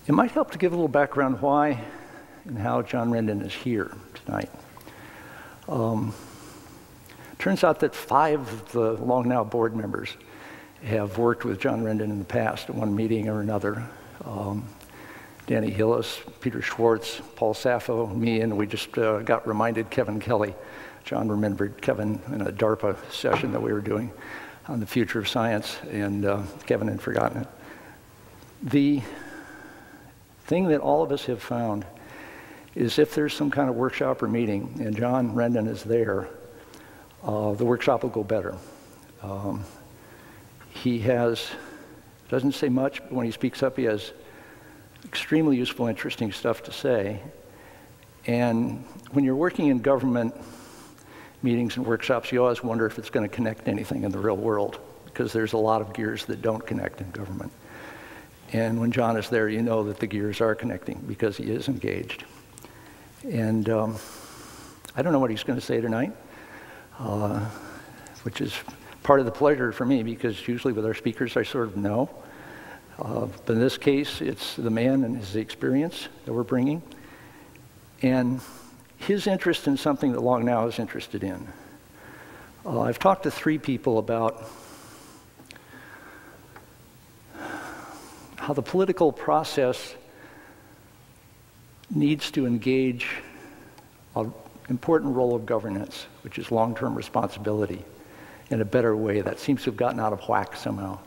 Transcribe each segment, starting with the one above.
It might help to give a little background why and how John Rendon is here tonight. Turns out that 5 of the Long Now board members have worked with John Rendon in the past at one meeting or another. Danny Hillis, Peter Schwartz, Paul Sappho, me, and we just got reminded Kevin Kelly. John remembered Kevin in a DARPA session that we were doing on the future of science, and Kevin had forgotten it. The thing that all of us have found is if there's some kind of workshop or meeting and John Rendon is there, the workshop will go better. He doesn't say much, but when he speaks up, he has extremely useful, interesting stuff to say. And when you're working in government meetings and workshops, you always wonder if it's going to connect anything in the real world, because there's a lot of gears that don't connect in government. And when John is there, you know that the gears are connecting because he is engaged. And I don't know what he's going to say tonight, which is part of the pleasure for me, because usually with our speakers I sort of know. But in this case, it's the man and his experience that we're bringing. And his interest in something that Long Now is interested in. I've talked to 3 people about how the political process needs to engage an important role of governance, which is long-term responsibility, in a better way. That seems to have gotten out of whack somehow.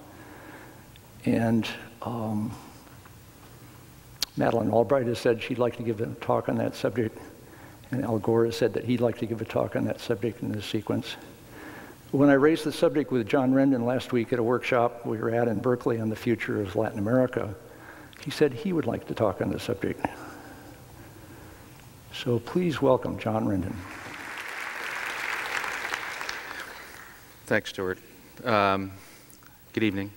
And Madeleine Albright has said she'd like to give a talk on that subject, and Al Gore has said that he'd like to give a talk on that subject in this sequence. When I raised the subject with John Rendon last week at a workshop we were at in Berkeley on the future of Latin America, he said he would like to talk on the subject. So please welcome John Rendon. Thanks, Stewart. Good evening.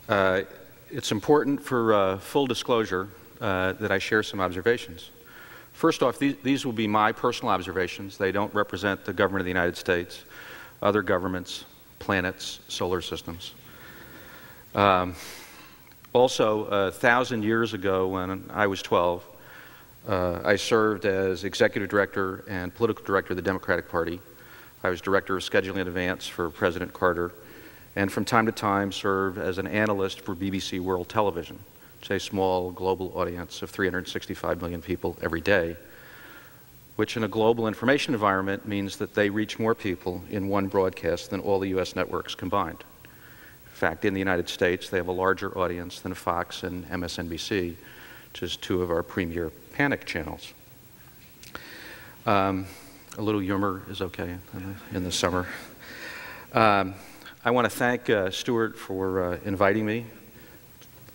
It's important for full disclosure that I share some observations. First off, these will be my personal observations. They don't represent the government of the United States, other governments, planets, solar systems. Also, 1,000 years ago, when I was 12, I served as executive director and political director of the Democratic Party. I was director of scheduling in advance for President Carter, and from time to time served as an analyst for BBC World Television. It's a small global audience of 365 million people every day, which in a global information environment means that they reach more people in one broadcast than all the US networks combined. In fact, in the United States, they have a larger audience than Fox and MSNBC, which is 2 of our premier panic channels. A little humor is okay in the summer. I want to thank Stewart for inviting me.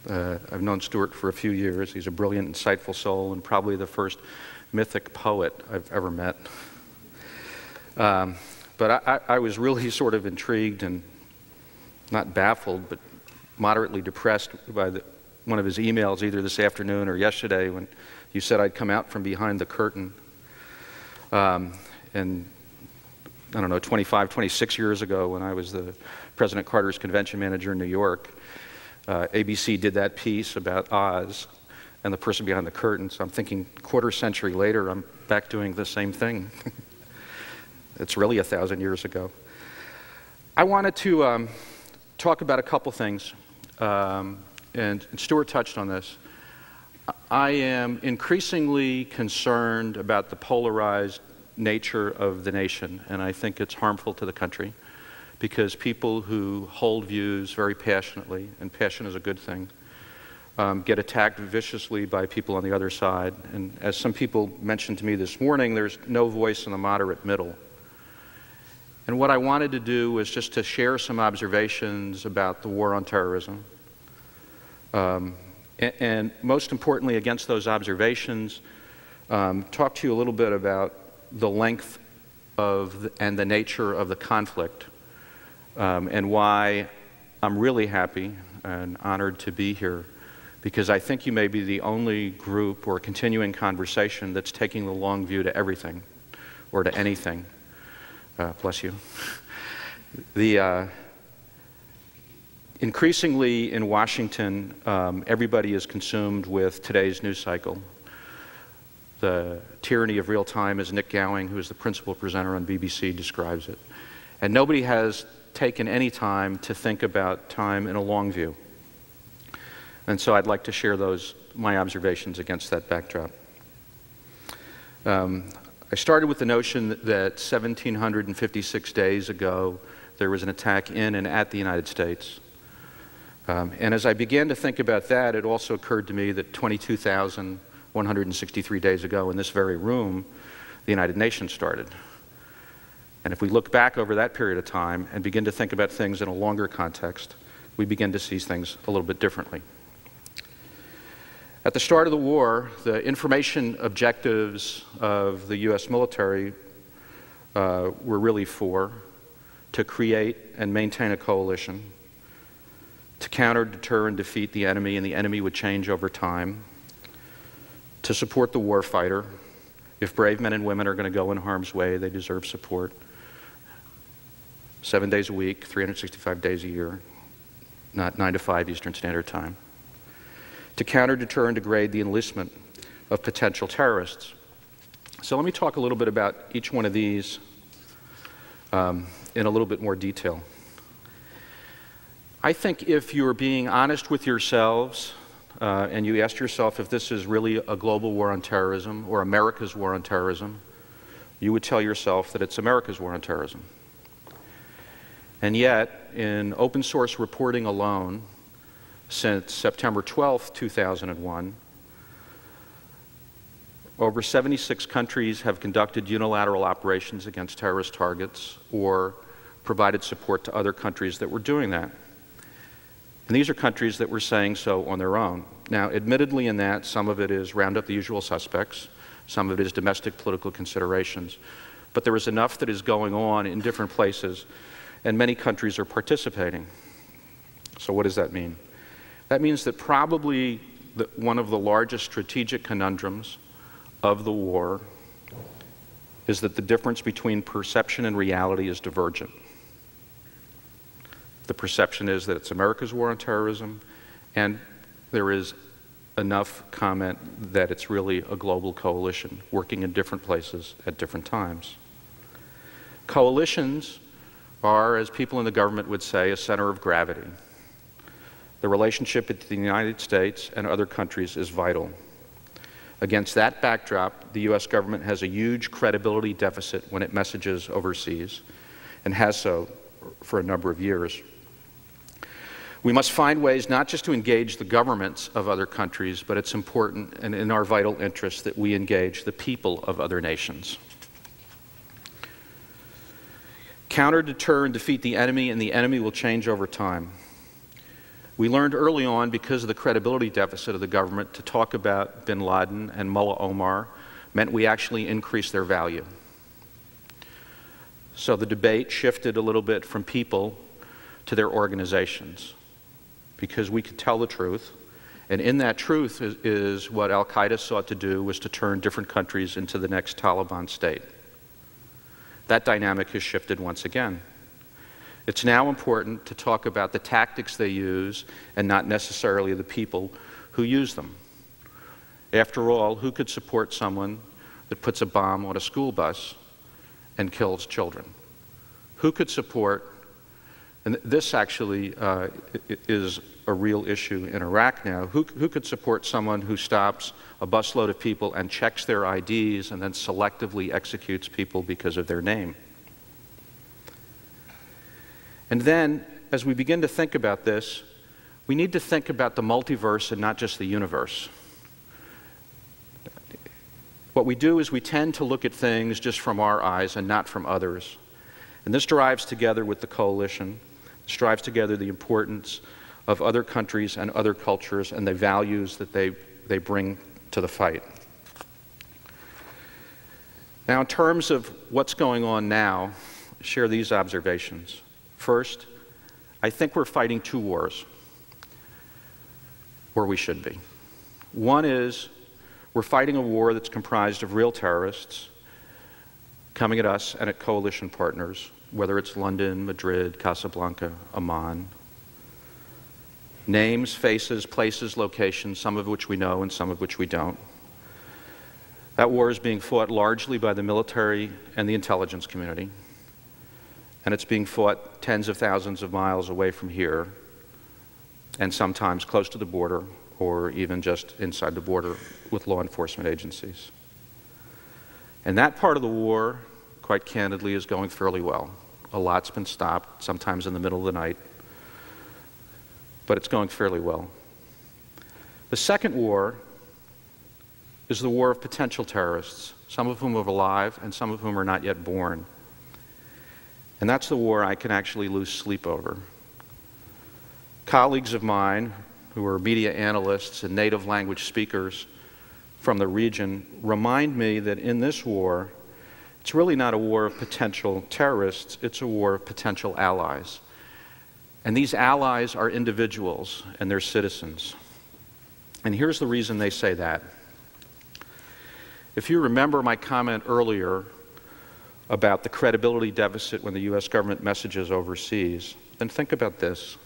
I've known Stewart for a few years. He's a brilliant, insightful soul, and probably the first mythic poet I've ever met. But I was really sort of intrigued and not baffled, but moderately depressed by one of his emails either this afternoon or yesterday when you said I'd come out from behind the curtain. And I don't know, 25, 26 years ago when I was the President Carter's convention manager in New York, ABC did that piece about Oz and the person behind the curtain. So I'm thinking, quarter century later, I'm back doing the same thing. It's really 1,000 years ago. I wanted to talk about a couple things, and Stewart touched on this. I am increasingly concerned about the polarized nature of the nation, and I think it's harmful to the country, because people who hold views very passionately, and passion is a good thing, get attacked viciously by people on the other side. And as some people mentioned to me this morning, there's no voice in the moderate middle. And what I wanted to do was just to share some observations about the war on terrorism. And most importantly, against those observations, talk to you a little bit about the length and the nature of the conflict, and why I'm really happy and honored to be here, because I think you may be the only group or continuing conversation that's taking the long view to everything or to anything. Bless you. Increasingly in Washington, everybody is consumed with today's news cycle. The tyranny of real time, as Nick Gowing, who is the principal presenter on BBC, describes it. And nobody has taken any time to think about time in a long view. And so I'd like to share my observations against that backdrop. I started with the notion that 1,756 days ago, there was an attack in and at the United States. And as I began to think about that, it also occurred to me that 22,163 days ago in this very room, the United Nations started. And if we look back over that period of time and begin to think about things in a longer context, we begin to see things a little bit differently. At the start of the war, the information objectives of the U.S. military were really four: to create and maintain a coalition, to counter, deter, and defeat the enemy, and the enemy would change over time, to support the warfighter. If brave men and women are going to go in harm's way, they deserve support. 7 days a week, 365 days a year, not 9 to 5 Eastern Standard Time. To counter, deter, and degrade the enlistment of potential terrorists. So let me talk a little bit about each one of these in a little bit more detail. I think if you're being honest with yourselves and you ask yourself if this is really a global war on terrorism or America's war on terrorism, you would tell yourself that it's America's war on terrorism. And yet, in open source reporting alone, since September 12, 2001, over 76 countries have conducted unilateral operations against terrorist targets or provided support to other countries that were doing that. And these are countries that were saying so on their own. Now, admittedly in that, some of it is round up the usual suspects, some of it is domestic political considerations, but there is enough that is going on in different places, and many countries are participating. So what does that mean? That means that probably one of the largest strategic conundrums of the war is that the difference between perception and reality is divergent. The perception is that it's America's war on terrorism, and there is enough comment that it's really a global coalition working in different places at different times. Coalitions are, as people in the government would say, a center of gravity. The relationship between the United States and other countries is vital. Against that backdrop, the U.S. government has a huge credibility deficit when it messages overseas, and has so for a number of years. We must find ways not just to engage the governments of other countries, but it's important and in our vital interest that we engage the people of other nations. Counter, deter, and defeat the enemy, and the enemy will change over time. We learned early on, because of the credibility deficit of the government, to talk about bin Laden and Mullah Omar meant we actually increased their value. So the debate shifted a little bit from people to their organizations, because we could tell the truth, and in that truth is what Al-Qaeda sought to do, was to turn different countries into the next Taliban state. That dynamic has shifted once again. It's now important to talk about the tactics they use and not necessarily the people who use them. After all, who could support someone that puts a bomb on a school bus and kills children? Who could support, and this actually is a real issue in Iraq now, who could support someone who stops a busload of people and checks their IDs and then selectively executes people because of their name? And then, as we begin to think about this, we need to think about the multiverse and not just the universe. What we do is we tend to look at things just from our eyes and not from others. And this drives together with the coalition, this drives together the importance of other countries and other cultures and the values that they bring to the fight. Now, in terms of what's going on now, share these observations. First, I think we're fighting two wars, where we should be. One is we're fighting a war that's comprised of real terrorists coming at us and at coalition partners, whether it's London, Madrid, Casablanca, Amman. Names, faces, places, locations, some of which we know and some of which we don't. That war is being fought largely by the military and the intelligence community, and it's being fought tens of thousands of miles away from here, and sometimes close to the border, or even just inside the border with law enforcement agencies. And that part of the war, quite candidly, is going fairly well. A lot's been stopped, sometimes in the middle of the night, but it's going fairly well. The second war is the war of potential terrorists, some of whom are alive and some of whom are not yet born. And that's the war I can actually lose sleep over. Colleagues of mine who are media analysts and native language speakers from the region remind me that in this war, it's really not a war of potential terrorists, it's a war of potential allies. And these allies are individuals and they're citizens. And here's the reason they say that. If you remember my comment earlier about the credibility deficit when the US government messages overseas, then think about this.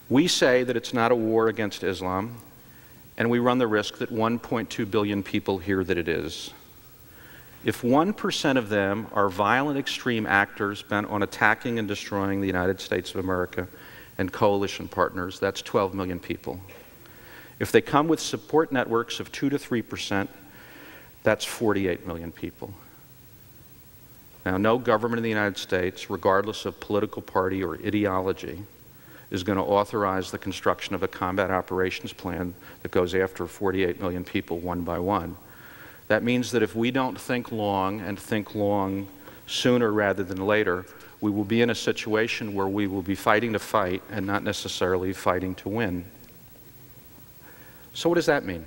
We say that it's not a war against Islam, and we run the risk that 1.2 billion people hear that it is. If 1% of them are violent extreme actors bent on attacking and destroying the United States of America and coalition partners, that's 12 million people. If they come with support networks of 2 to 3%, that's 48 million people. Now, no government in the United States, regardless of political party or ideology, is going to authorize the construction of a combat operations plan that goes after 48 million people one by one. That means that if we don't think long and think long sooner rather than later, we will be in a situation where we will be fighting to fight and not necessarily fighting to win. So what does that mean?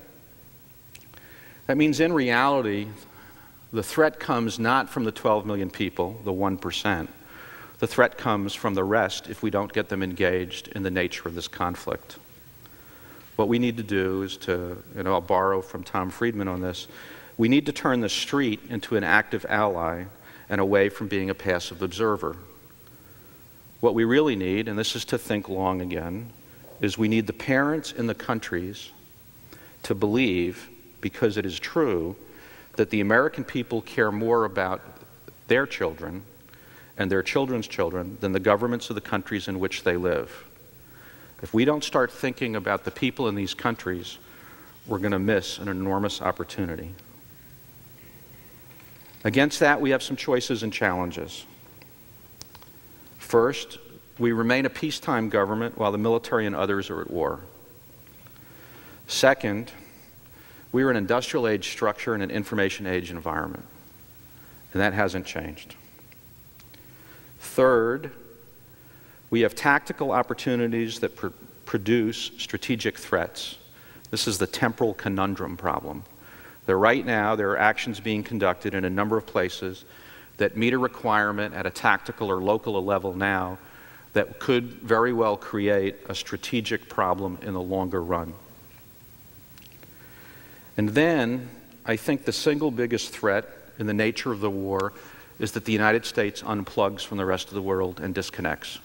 That means in reality, the threat comes not from the 12 million people, the 1%. The threat comes from the rest if we don't get them engaged in the nature of this conflict. What we need to do is to, I'll borrow from Tom Friedman on this, we need to turn the street into an active ally and away from being a passive observer. What we really need, and this is to think long again, is we need the parents in the countries to believe, because it is true, that the American people care more about their children and their children's children than the governments of the countries in which they live. If we don't start thinking about the people in these countries, we're going to miss an enormous opportunity. Against that, we have some choices and challenges. First, we remain a peacetime government while the military and others are at war. Second, we are an industrial age structure and an information age environment, and that hasn't changed. Third, we have tactical opportunities that produce strategic threats. This is the temporal conundrum problem. Right now, there are actions being conducted in a number of places that meet a requirement at a tactical or local level now that could very well create a strategic problem in the longer run. And then, I think the single biggest threat in the nature of the war is that the United States unplugs from the rest of the world and disconnects.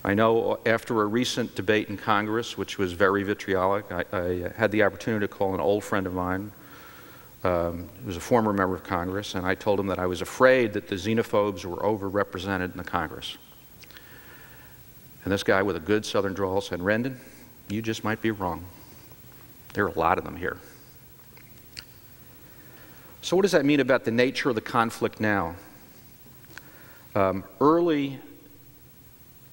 I know after a recent debate in Congress, which was very vitriolic, I had the opportunity to call an old friend of mine, who was a former member of Congress, and I told him that I was afraid that the xenophobes were overrepresented in the Congress. And this guy with a good Southern drawl said, "Rendon, you just might be wrong. There are a lot of them here." So what does that mean about the nature of the conflict now? Early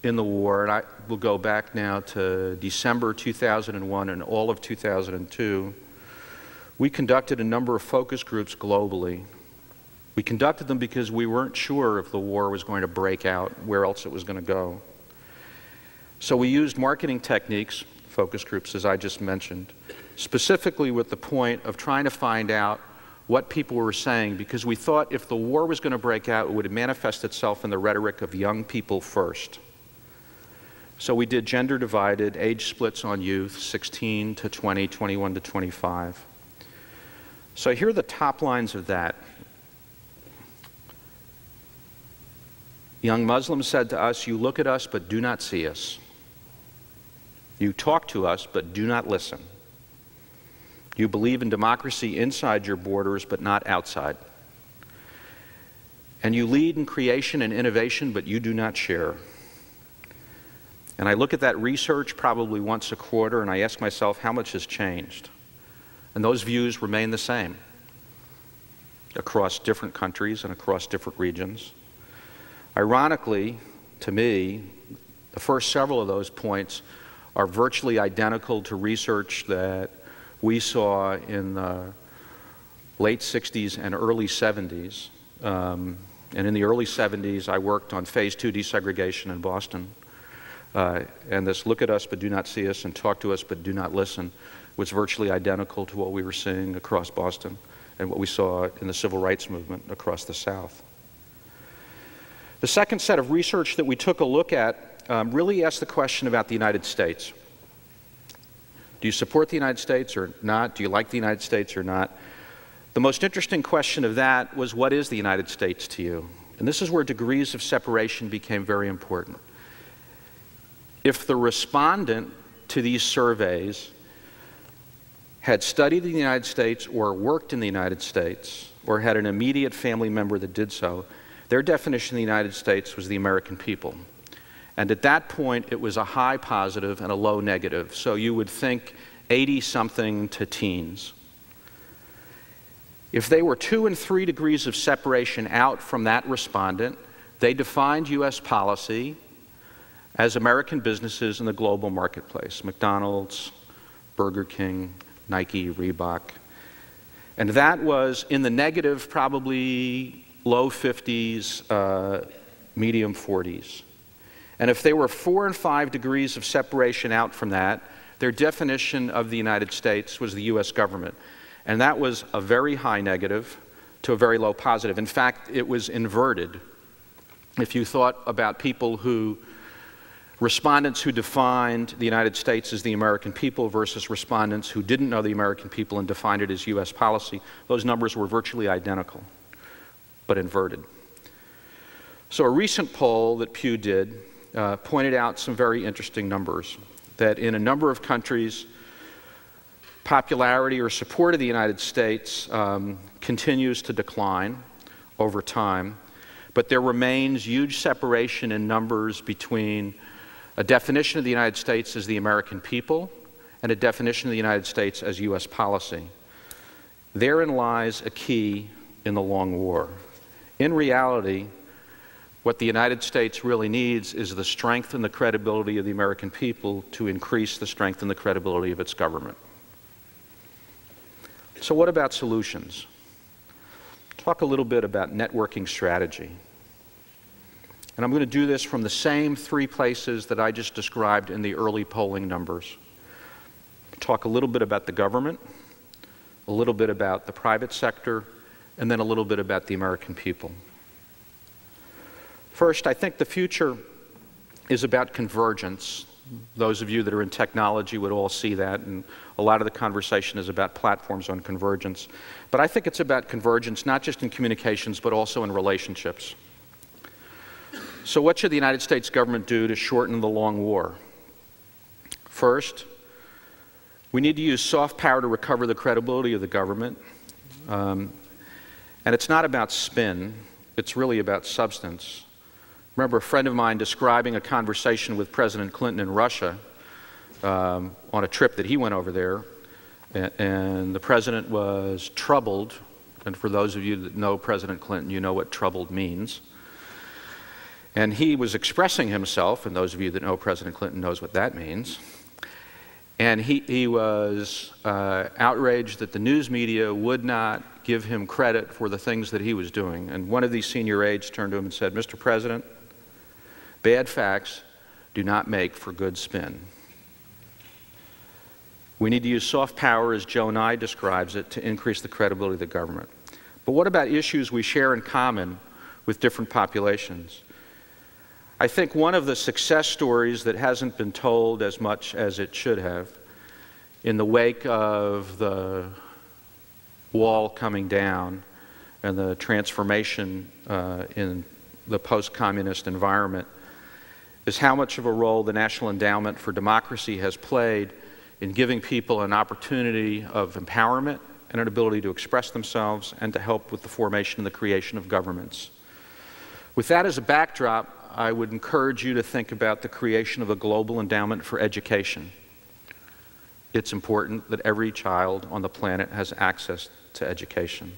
in the war, and I will go back now to December 2001 and all of 2002, we conducted a number of focus groups globally. We conducted them because we weren't sure if the war was going to break out, where else it was going to go. So we used marketing techniques focus groups, as I just mentioned, specifically with the point of trying to find out what people were saying, because we thought if the war was going to break out, it would manifest itself in the rhetoric of young people first. So we did gender-divided age splits on youth, 16 to 20, 21 to 25. So here are the top lines of that. Young Muslims said to us, "You look at us but do not see us. You talk to us but do not listen. You believe in democracy inside your borders but not outside. And you lead in creation and innovation but you do not share." And I look at that research probably once a quarter and I ask myself, how much has changed? And those views remain the same across different countries and across different regions. Ironically, to me, the first several of those points are virtually identical to research that we saw in the late 60s and early 70s. And in the early 70s, I worked on phase 2 desegregation in Boston. And this look at us but do not see us and talk to us but do not listen was virtually identical to what we were seeing across Boston and what we saw in the civil rights movement across the South. The second set of research that we took a look at really asked the question about the United States. Do you support the United States or not? Do you like the United States or not? The most interesting question of that was, what is the United States to you? And this is where degrees of separation became very important. If the respondent to these surveys had studied in the United States or worked in the United States or had an immediate family member that did so, their definition of the United States was the American people. And at that point, it was a high positive and a low negative. So you would think 80-something to teens. If they were 2 and 3 degrees of separation out from that respondent, they defined U.S. policy as American businesses in the global marketplace: McDonald's, Burger King, Nike, Reebok. And that was in the negative, probably low 50s, medium 40s. And if they were 4 and 5 degrees of separation out from that, their definition of the United States was the U.S. government. And that was a very high negative to a very low positive. In fact, it was inverted. If you thought about people who, respondents who defined the United States as the American people versus respondents who didn't know the American people and defined it as U.S. policy, those numbers were virtually identical, but inverted. So a recent poll that Pew did pointed out some very interesting numbers, that in a number of countries, popularity or support of the United States continues to decline over time, but there remains huge separation in numbers between a definition of the United States as the American people and a definition of the United States as U.S. policy. Therein lies a key in the long war. In reality, what the United States really needs is the strength and the credibility of the American people to increase the strength and the credibility of its government. So what about solutions? Talk a little bit about networking strategy. And I'm going to do this from the same 3 places that I just described in the early polling numbers. Talk a little bit about the government, a little bit about the private sector, and then a little bit about the American people. First, I think the future is about convergence. Those of you that are in technology would all see that, and a lot of the conversation is about platforms on convergence. But I think it's about convergence not just in communications, but also in relationships. So what should the United States government do to shorten the long war? First, we need to use soft power to recover the credibility of the government. And it's not about spin, it's really about substance. Remember a friend of mine describing a conversation with President Clinton in Russia on a trip that he went over there, and the president was troubled, and for those of you that know President Clinton, you know what troubled means. And he was expressing himself, and those of you that know President Clinton knows what that means. And he was outraged that the news media would not give him credit for the things that he was doing. And one of these senior aides turned to him and said, "Mr. President, bad facts do not make for good spin." We need to use soft power, as Joe Nye describes it, to increase the credibility of the government. But what about issues we share in common with different populations? I think one of the success stories that hasn't been told as much as it should have, in the wake of the wall coming down and the transformation in the post-communist environment, is how much of a role the National Endowment for Democracy has played in giving people an opportunity of empowerment and an ability to express themselves and to help with the formation and the creation of governments. With that as a backdrop, I would encourage you to think about the creation of a global endowment for education. It's important that every child on the planet has access to education.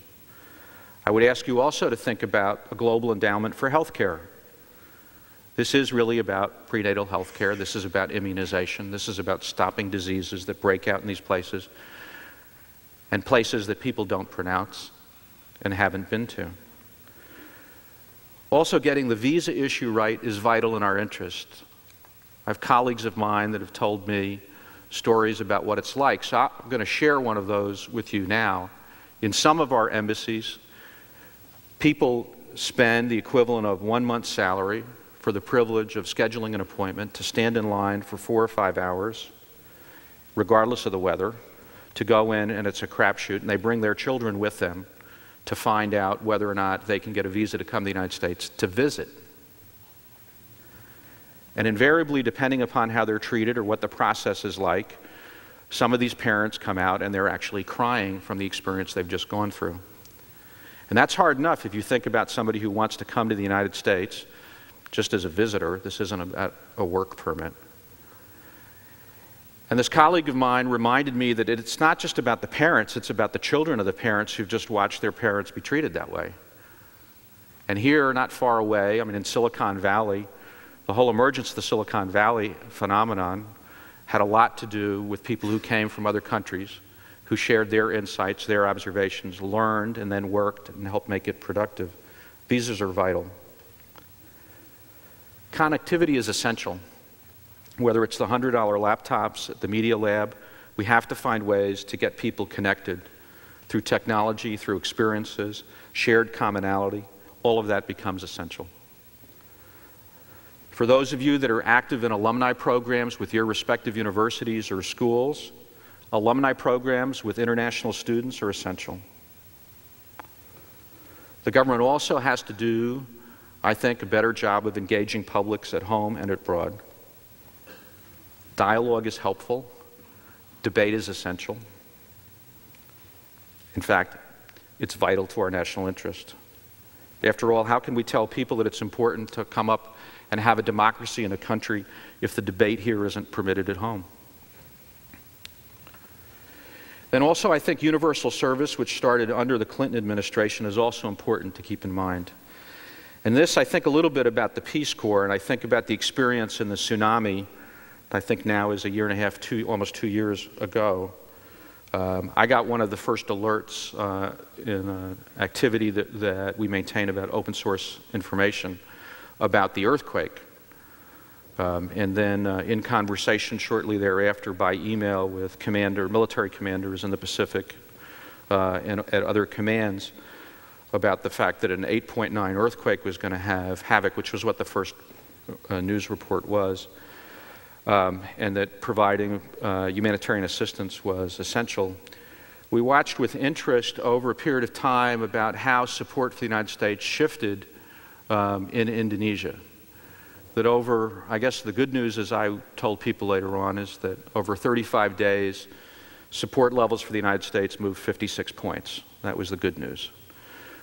I would ask you also to think about a global endowment for health care. This is really about prenatal health care. This is about immunization. This is about stopping diseases that break out in these places and places that people don't pronounce and haven't been to. Also, getting the visa issue right is vital in our interest. I have colleagues of mine that have told me stories about what it's like, so I'm going to share one of those with you now. In some of our embassies, people spend the equivalent of 1 month's salary for the privilege of scheduling an appointment to stand in line for 4 or 5 hours, regardless of the weather, to go in, and it's a crapshoot, and they bring their children with them to find out whether or not they can get a visa to come to the United States to visit. And invariably, depending upon how they're treated or what the process is like, some of these parents come out and they're actually crying from the experience they've just gone through. And that's hard enough if you think about somebody who wants to come to the United States just as a visitor. This isn't about a work permit. And this colleague of mine reminded me that it's not just about the parents, it's about the children of the parents who've just watched their parents be treated that way. And here, not far away, I mean in Silicon Valley, the whole emergence of the Silicon Valley phenomenon had a lot to do with people who came from other countries, who shared their insights, their observations, learned, and then worked and helped make it productive. Visas are vital. Connectivity is essential. Whether it's the $100 laptops at the Media Lab, we have to find ways to get people connected through technology, through experiences, shared commonality. All of that becomes essential. For those of you that are active in alumni programs with your respective universities or schools, alumni programs with international students are essential. The government also has to do, I think, a better job of engaging publics at home and abroad. Dialogue is helpful. Debate is essential. In fact, it's vital to our national interest. After all, how can we tell people that it's important to come up and have a democracy in a country if the debate here isn't permitted at home? Then also, I think universal service, which started under the Clinton administration, is also important to keep in mind. And this, I think a little bit about the Peace Corps, and I think about the experience in the tsunami, I think now is a year and a half, almost 2 years ago. I got one of the first alerts in an activity that we maintain about open source information about the earthquake. And then in conversation shortly thereafter by email with military commanders in the Pacific and at other commands about the fact that an 8.9 earthquake was going to have havoc, which was what the first news report was. And that providing humanitarian assistance was essential. We watched with interest over a period of time about how support for the United States shifted in Indonesia. That over, I guess the good news, as I told people later on, is that over 35 days, support levels for the United States moved 56 points. That was the good news.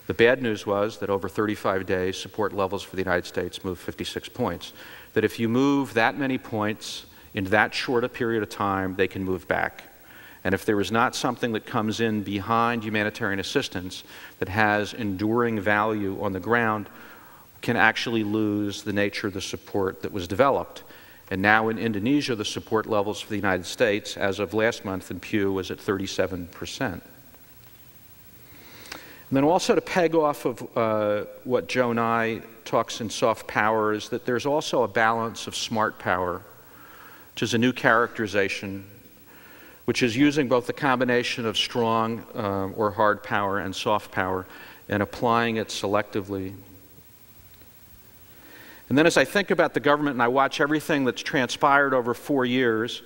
The bad news was that over 35 days, support levels for the United States moved 56 points. That if you move that many points in that short a period of time, they can move back. And if there is not something that comes in behind humanitarian assistance that has enduring value on the ground, can actually lose the nature of the support that was developed. And now in Indonesia, the support levels for the United States, as of last month in Pew, was at 37%. And then also to peg off of what Joe Nye talks in soft power is that there's also a balance of smart power, which is a new characterization which is using both the combination of strong or hard power and soft power and applying it selectively. And then as I think about the government and I watch everything that's transpired over 4 years,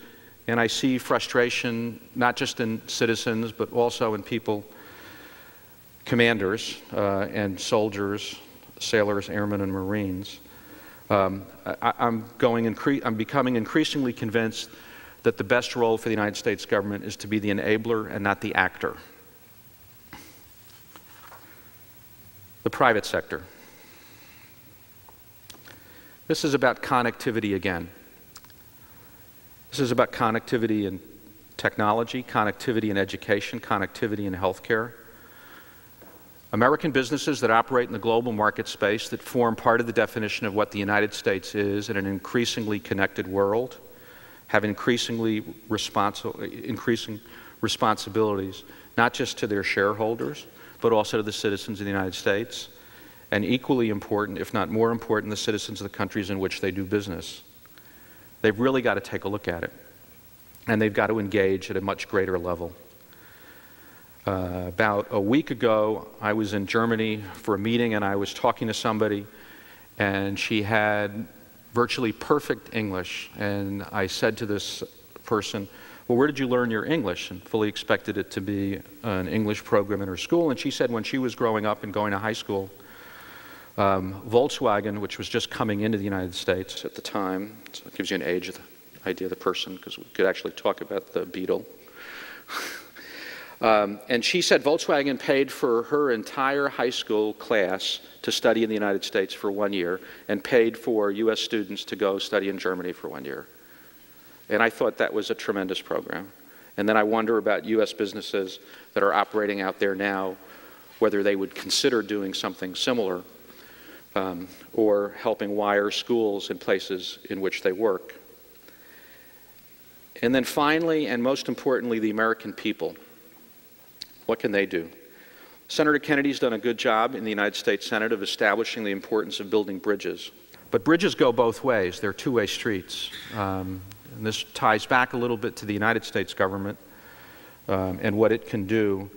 and I see frustration not just in citizens but also in people, commanders and soldiers, sailors, airmen, and Marines, I'm becoming increasingly convinced that the best role for the United States government is to be the enabler and not the actor. The private sector. This is about connectivity again. This is about connectivity in technology, connectivity in education, connectivity in healthcare. American businesses that operate in the global market space that form part of the definition of what the United States is in an increasingly connected world have increasing responsibilities, not just to their shareholders, but also to the citizens of the United States, and equally important, if not more important, the citizens of the countries in which they do business. They've really got to take a look at it, and they've got to engage at a much greater level. About a week ago, I was in Germany for a meeting, and I was talking to somebody, and she had virtually perfect English, and I said to this person, well, where did you learn your English? And fully expected it to be an English program in her school, and she said when she was growing up and going to high school, Volkswagen, which was just coming into the United States at the time, so it gives you an age of the idea of the person, because we could actually talk about the Beetle. And she said Volkswagen paid for her entire high school class to study in the United States for 1 year and paid for U.S. students to go study in Germany for 1 year. And I thought that was a tremendous program. And then I wonder about U.S. businesses that are operating out there now, whether they would consider doing something similar or helping wire schools in places in which they work. And then finally, and most importantly, the American people. What can they do? Senator Kennedy's done a good job in the United States Senate of establishing the importance of building bridges. But bridges go both ways. They're two-way streets. And this ties back a little bit to the United States government and what it can do.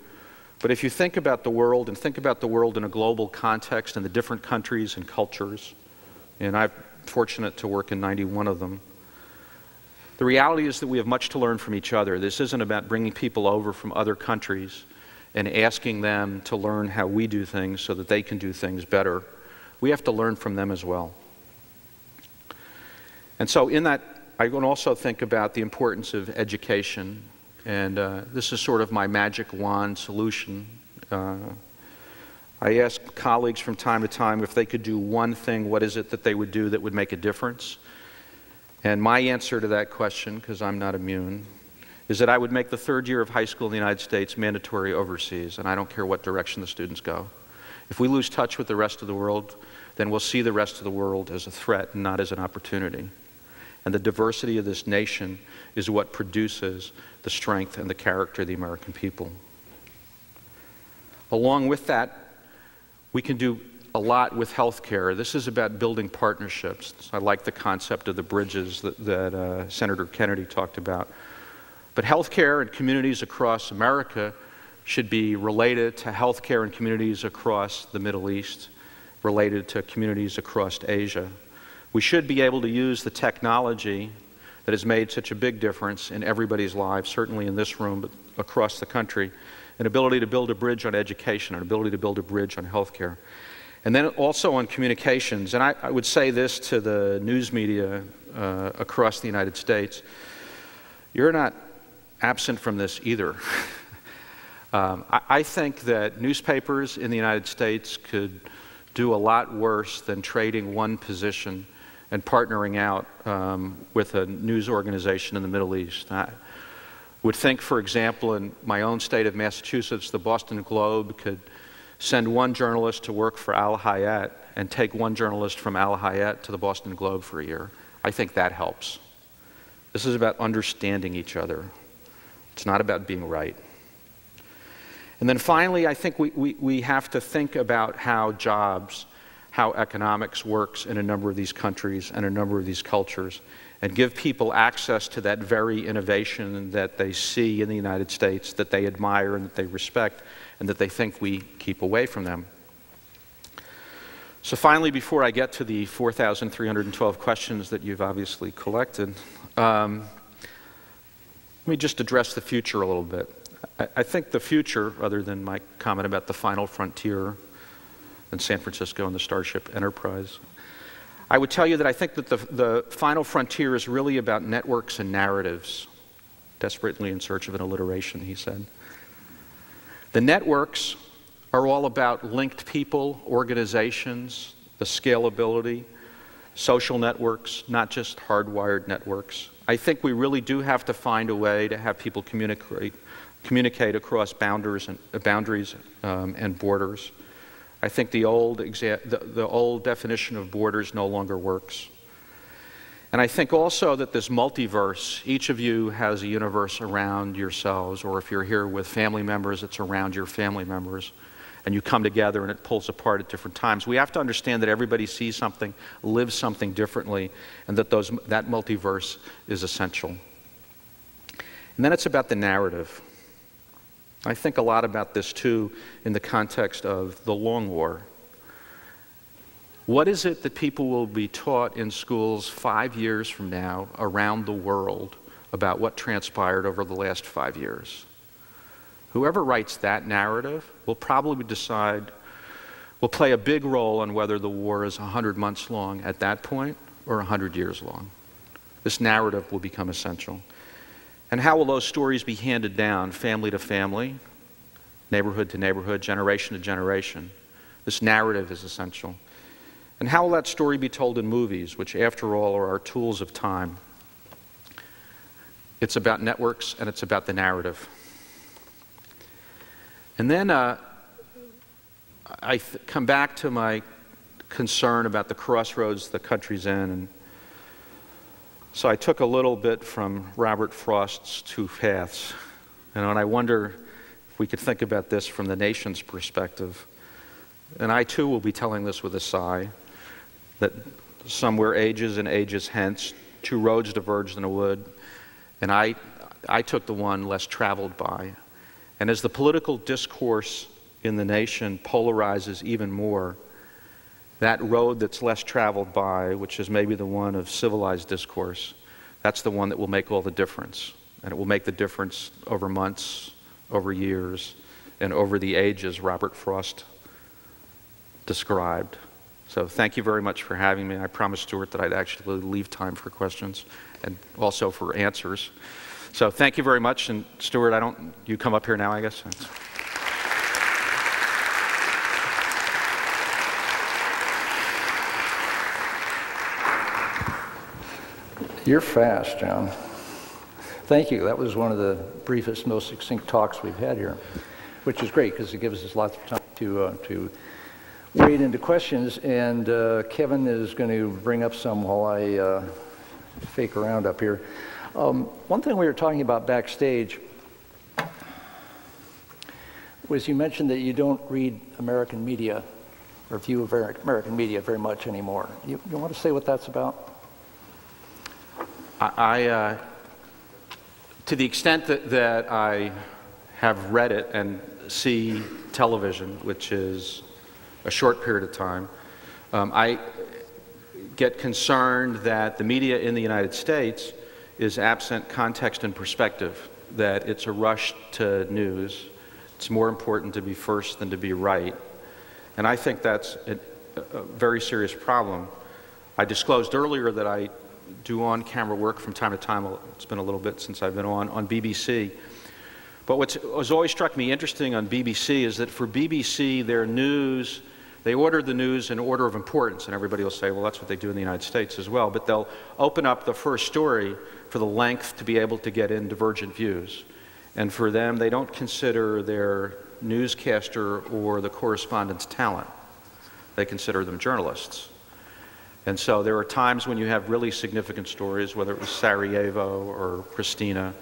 But if you think about the world, and think about the world in a global context and the different countries and cultures, and I'm fortunate to work in 91 of them, the reality is that we have much to learn from each other. This isn't about bringing people over from other countries and asking them to learn how we do things so that they can do things better. We have to learn from them as well. And so in that, I can also think about the importance of education. And this is sort of my magic wand solution. I ask colleagues from time to time if they could do one thing, what is it that they would do that would make a difference? And my answer to that question, because I'm not immune, is that I would make the third year of high school in the United States mandatory overseas, and I don't care what direction the students go. If we lose touch with the rest of the world, then we'll see the rest of the world as a threat and not as an opportunity. And the diversity of this nation is what produces the strength and the character of the American people. Along with that, we can do a lot with healthcare. This is about building partnerships. I like the concept of the bridges that Senator Kennedy talked about. But healthcare in communities across America should be related to healthcare in communities across the Middle East, related to communities across Asia. We should be able to use the technology that has made such a big difference in everybody's lives, certainly in this room, but across the country, an ability to build a bridge on education, an ability to build a bridge on healthcare. And then also on communications, and I would say this to the news media across the United States, you're not absent from this either. I think that newspapers in the United States could do a lot worse than trading one position and partnering out with a news organization in the Middle East. I would think, for example, in my own state of Massachusetts, the Boston Globe could send one journalist to work for Al Hayat and take one journalist from Al Hayat to the Boston Globe for a year. I think that helps. This is about understanding each other. It's not about being right. And then finally, I think we have to think about how jobs, how economics works in a number of these countries and a number of these cultures. and give people access to that very innovation that they see in the United States, that they admire and that they respect, and that they think we keep away from them. So finally, before I get to the 4,312 questions that you've obviously collected, let me just address the future a little bit. I think the future, other than my comment about the final frontier in San Francisco and the Starship Enterprise, I would tell you that I think that the final frontier is really about networks and narratives. Desperately in search of an alliteration, he said. The networks are all about linked people, organizations, the scalability, social networks, not just hardwired networks. I think we really do have to find a way to have people communicate across boundaries and borders. I think the old definition of borders no longer works. And I think also that this multiverse, each of you has a universe around yourselves, or if you're here with family members, it's around your family members, and you come together and it pulls apart at different times. We have to understand that everybody sees something, lives something differently, and that that multiverse is essential. And then it's about the narrative. I think a lot about this too in the context of the long war. What is it that people will be taught in schools 5 years from now around the world about what transpired over the last 5 years? Whoever writes that narrative will probably will play a big role on whether the war is 100 months long at that point or 100 years long. This narrative will become essential. And how will those stories be handed down, family to family, neighborhood to neighborhood, generation to generation? This narrative is essential. And how will that story be told in movies, which after all are our tools of time? It's about networks and it's about the narrative. And then I come back to my concern about the crossroads the country's in. And so I took a little bit from Robert Frost's Two Paths, and I wonder if we could think about this from the nation's perspective. And I too will be telling this with a sigh, that somewhere ages and ages hence, two roads diverged in a wood, and I took the one less traveled by. And as the political discourse in the nation polarizes even more, that road that's less traveled by, which is maybe the one of civilized discourse, that's the one that will make all the difference. And it will make the difference over months, over years, and over the ages Robert Frost described. So thank you very much for having me. I promised Stewart that I'd actually leave time for questions and also for answers. So thank you very much. And Stewart, you come up here now, I guess. You're fast, John. Thank you. That was one of the briefest, most succinct talks we've had here, which is great because it gives us lots of time to wade into questions. And Kevin is going to bring up some while I fake around up here. One thing we were talking about backstage was you mentioned that you don't read American media or view American media very much anymore. You want to say what that's about? To the extent that I have read it and see television, which is a short period of time, I get concerned that the media in the United States is absent context and perspective, that it's a rush to news. It's more important to be first than to be right. And I think that's a very serious problem. I disclosed earlier that I do on-camera work from time to time. It's been a little bit since I've been on BBC. But what's always struck me interesting on BBC is that for BBC, their news, they order the news in order of importance, and everybody will say, well, that's what they do in the United States as well. But they'll open up the first story for the length to be able to get in divergent views. And for them, they don't consider their newscaster or the correspondent's talent. They consider them journalists. And so there are times when you have really significant stories, whether it was Sarajevo or Pristina,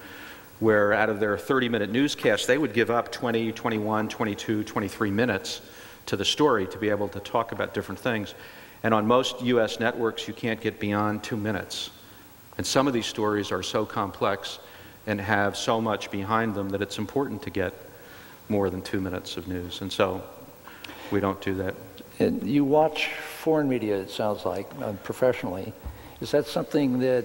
where out of their 30-minute newscast, they would give up 20, 21, 22, 23 minutes to the story to be able to talk about different things. And on most US networks, you can't get beyond 2 minutes And some of these stories are so complex and have so much behind them that it's important to get more than 2 minutes of news. And so we don't do that. And you watch foreign media, it sounds like, professionally. Is that something that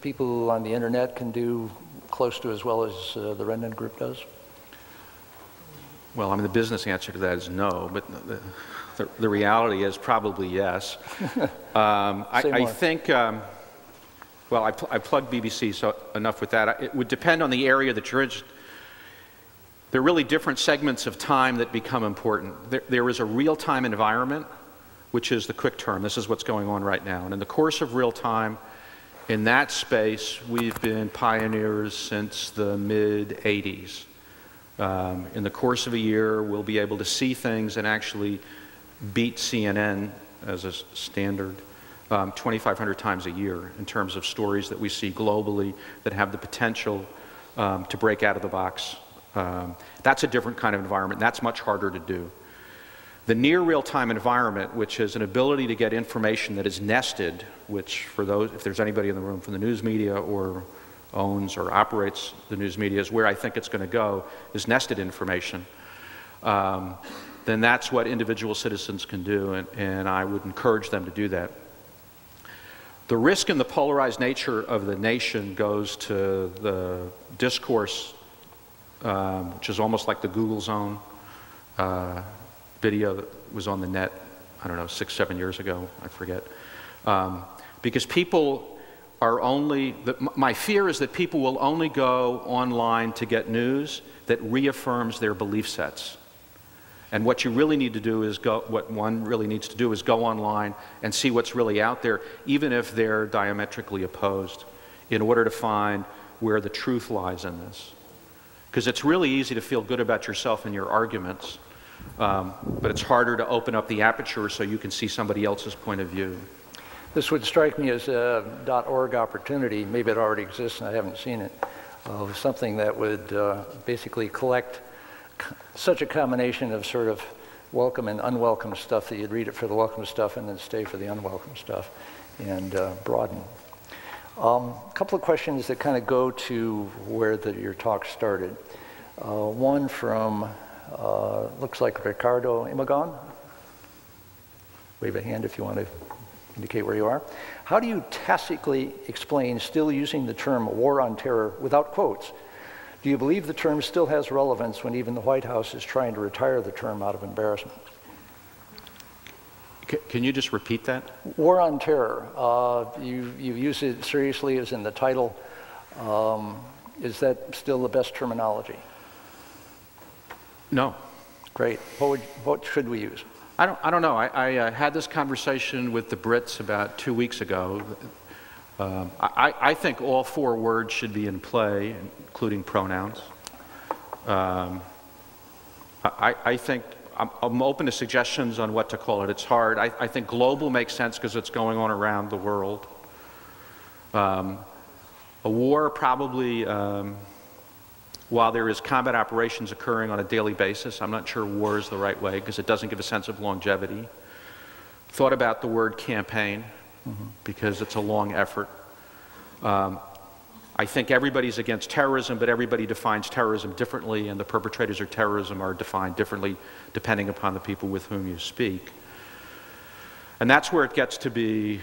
people on the internet can do close to as well as the Rendon Group does? Well, I mean, the business answer to that is no, but the reality is probably yes. I think, well, I plugged BBC, so enough with that. It would depend on the area that you're in. There are really different segments of time that become important. There is a real-time environment, which is the quick term. This is what's going on right now. And in the course of real time, in that space, we've been pioneers since the mid-'80s. In the course of a year, we'll be able to see things and actually beat CNN as a standard 2,500 times a year in terms of stories that we see globally that have the potential to break out of the box. That's a different kind of environment. That's much harder to do. The near real-time environment, which is an ability to get information that is nested, which for those, if there's anybody in the room from the news media or owns or operates the news media, is where I think it's going to go, is nested information, then that's what individual citizens can do, and I would encourage them to do that. The risk in the polarized nature of the nation goes to the discourse, which is almost like the Google zone video that was on the net, I don't know, 6, 7 years ago, I forget. Because people are only, my fear is that people will only go online to get news that reaffirms their belief sets. And what you really need to do is what one really needs to do is go online and see what's really out there, even if they're diametrically opposed, in order to find where the truth lies in this. Because it's really easy to feel good about yourself and your arguments, but it's harder to open up the aperture so you can see somebody else's point of view. This would strike me as a .org opportunity. Maybe it already exists and I haven't seen it. Something that would basically collect such a combination of sort of welcome and unwelcome stuff that you'd read it for the welcome stuff and then stay for the unwelcome stuff and broaden. A couple of questions that kind of go to where your talk started. One from, looks like Ricardo Imogon. Wave a hand if you want to indicate where you are. How do you tacitly explain still using the term war on terror without quotes? Do you believe the term still has relevance when even the White House is trying to retire the term out of embarrassment? Can you just repeat that? War on terror. You use it seriously as in the title. Is that still the best terminology? No. Great. What should we use? I don't know. I had this conversation with the Brits about 2 weeks ago. I think all 4 words should be in play, including pronouns. I think I'm open to suggestions on what to call it. It's hard. I think global makes sense because it's going on around the world. A war probably, while there is combat operations occurring on a daily basis, I'm not sure war is the right way because it doesn't give a sense of longevity. Thought about the word campaign because it's a long effort. I think everybody's against terrorism, but everybody defines terrorism differently, and the perpetrators of terrorism are defined differently depending upon the people with whom you speak. And that's where it gets to be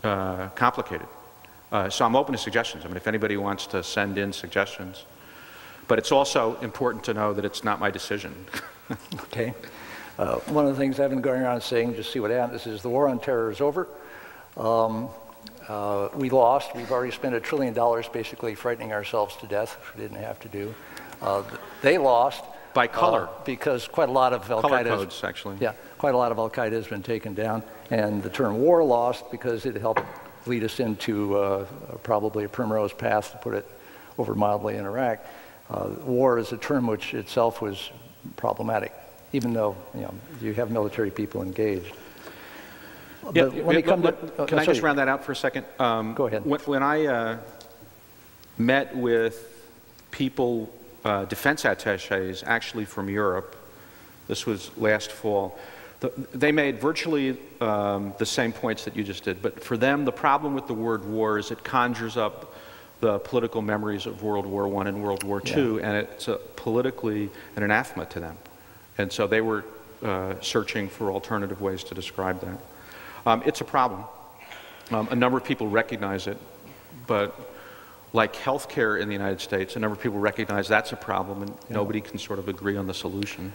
complicated. So I'm open to suggestions. I mean, if anybody wants to send in suggestions. But it's also important to know that it's not my decision. Okay. One of the things I've been going around saying, just see what happens, is the war on terror is over. We lost. We've already spent $1 trillion basically frightening ourselves to death, which we didn't have to do. They lost. By color. Because quite a lot of Al-Qaeda... Color codes, actually. Yeah, quite a lot of Al-Qaeda has been taken down. And the term war lost because it helped lead us into probably a primrose path, to put it over mildly, in Iraq. War is a term which itself was problematic, even though you have military people engaged. Yeah, can I just round that out for a second? Go ahead. When I met with people, defense attachés, actually from Europe, this was last fall, They made virtually the same points that you just did, but for them, the problem with the word war is it conjures up the political memories of World War I and World War II, and it's politically an anathema to them. And so they were searching for alternative ways to describe that. It's a problem. A number of people recognize it, but like healthcare in the United States, a number of people recognize that's a problem, and nobody can sort of agree on the solution.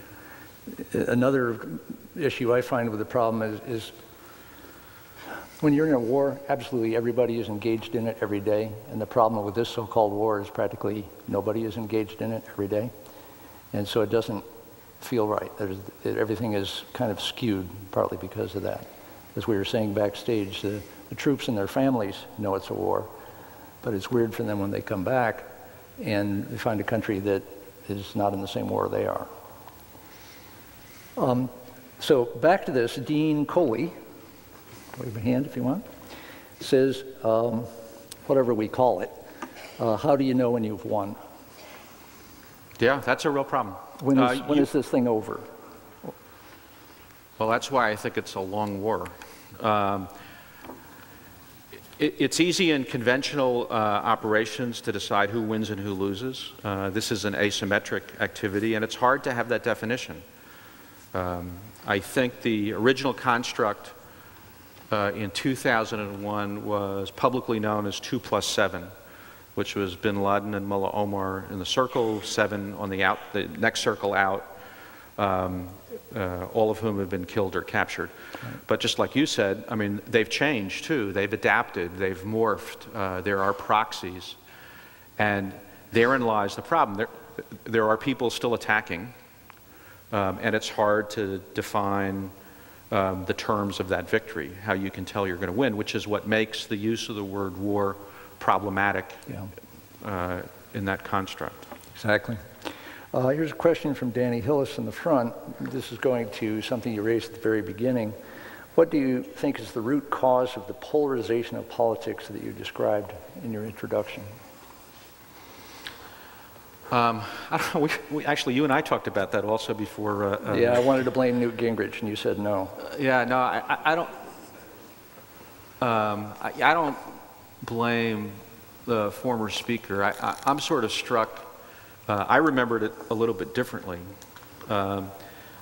Another issue I find with the problem is when you're in a war, absolutely everybody is engaged in it every day. And the problem with this so-called war is practically nobody is engaged in it every day. And so it doesn't feel right. Everything is kind of skewed, partly because of that. As we were saying backstage, the troops and their families know it's a war, but it's weird for them when they come back and they find a country that is not in the same war they are. So back to this, Dean Coley, wave a hand if you want, says, whatever we call it, how do you know when you've won? Yeah, that's a real problem. When is this thing over? Well, that's why I think it's a long war. It's easy in conventional operations to decide who wins and who loses. This is an asymmetric activity, and it's hard to have that definition. I think the original construct in 2001 was publicly known as 2+7, which was bin Laden and Mullah Omar in the circle, 7 on the next circle out, all of whom have been killed or captured. Right. But just like you said, I mean, they've changed too. They've adapted, they've morphed. There are proxies. And therein lies the problem. There are people still attacking, and it's hard to define the terms of that victory, how you can tell you're going to win, which is what makes the use of the word war problematic in that construct. Exactly. Here's a question from Danny Hillis in the front. This is going to something you raised at the very beginning. What do you think is the root cause of the polarization of politics that you described in your introduction? I don't know, actually, you and I talked about that also before. Yeah, I wanted to blame Newt Gingrich, and you said no. Yeah, no, I don't blame the former speaker. I'm sort of struck. I remembered it a little bit differently. I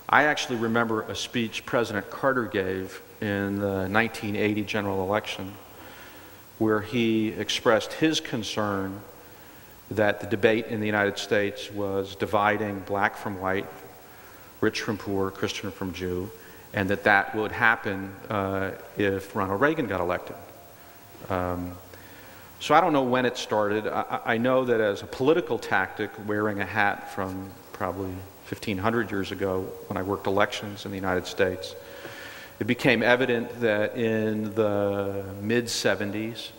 actually remember a speech President Carter gave in the 1980 general election where he expressed his concern that the debate in the United States was dividing black from white, rich from poor, Christian from Jew, and that would happen if Ronald Reagan got elected. So I don't know when it started. I know that as a political tactic, wearing a hat from probably 1,500 years ago when I worked elections in the United States, it became evident that in the mid-70s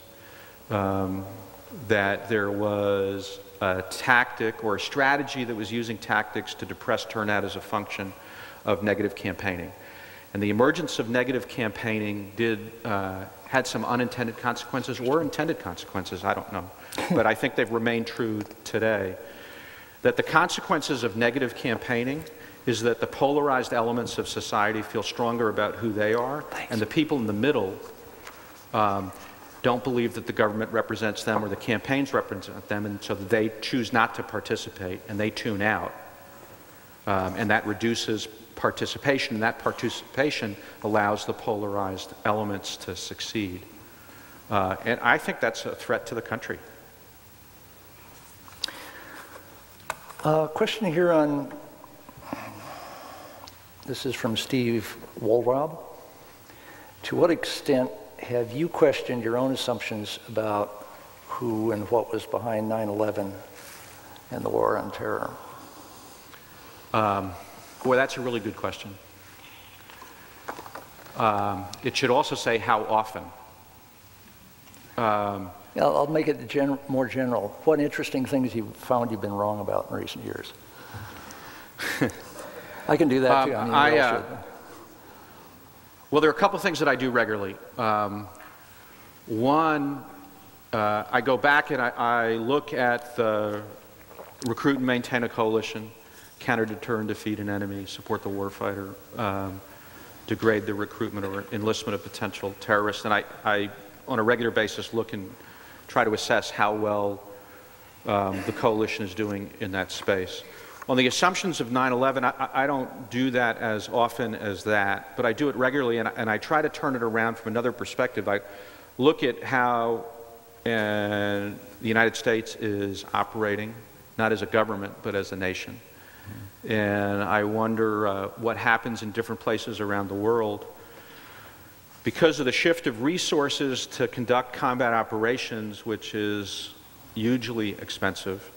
that there was a tactic or a strategy that was using tactics to depress turnout as a function of negative campaigning. And the emergence of negative campaigning had some unintended consequences or intended consequences, I don't know. But I think they've remained true today. That the consequences of negative campaigning is that the polarized elements of society feel stronger about who they are, and the people in the middle don't believe that the government represents them or the campaigns represent them, and so they choose not to participate, and they tune out. And that reduces participation, and that participation allows the polarized elements to succeed. And I think that's a threat to the country. Question here on, this is from Steve Wohlraub. To what extent have you questioned your own assumptions about who and what was behind 9/11 and the war on terror? Boy, that's a really good question. It should also say how often. Yeah, I'll make it more general. What interesting things you've found you've been wrong about in recent years? I can do that too. Well, there are a couple of things that I do regularly. One, I go back and I look at the recruit and maintain a coalition, counter, deter, and defeat an enemy, support the warfighter degrade the recruitment or enlistment of potential terrorists. And I on a regular basis, look and try to assess how well the coalition is doing in that space. On the assumptions of 9/11, I don't do that as often as that, but I do it regularly, and I try to turn it around from another perspective. I look at how the United States is operating, not as a government, but as a nation. And I wonder what happens in different places around the world. Because of the shift of resources to conduct combat operations, which is hugely expensive,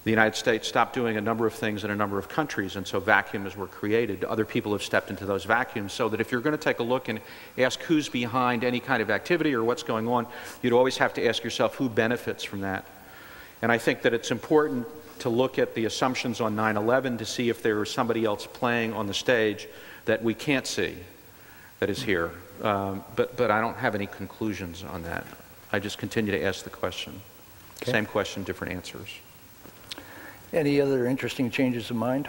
the United States stopped doing a number of things in a number of countries, and so vacuums were created. Other people have stepped into those vacuums, so that if you're going to take a look and ask who's behind any kind of activity or what's going on, you'd always have to ask yourself who benefits from that. And I think that it's important to look at the assumptions on 9/11 to see if there is somebody else playing on the stage that we can't see that is here. But I don't have any conclusions on that. I just continue to ask the question. Okay. Same question, different answers. Any other interesting changes of mind?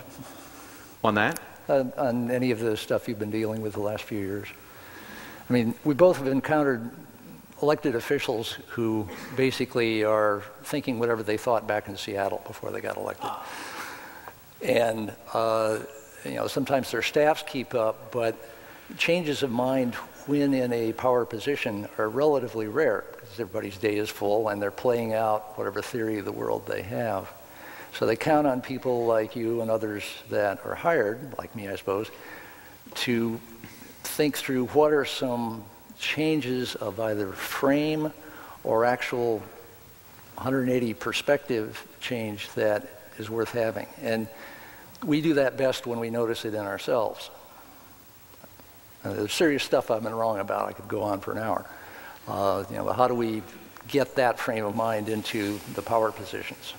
On that? On any of the stuff you've been dealing with the last few years? I mean, we both have encountered elected officials who basically are thinking whatever they thought back in Seattle before they got elected. And, you know, sometimes their staffs keep up, but changes of mind when in a power position are relatively rare because everybody's day is full and they're playing out whatever theory of the world they have. So they count on people like you and others that are hired, like me I suppose, to think through what are some changes of either frame or actual 180 perspective change that is worth having. And we do that best when we notice it in ourselves. There's serious stuff I've been wrong about. I could go on for an hour. You know, how do we get that frame of mind into the power positions?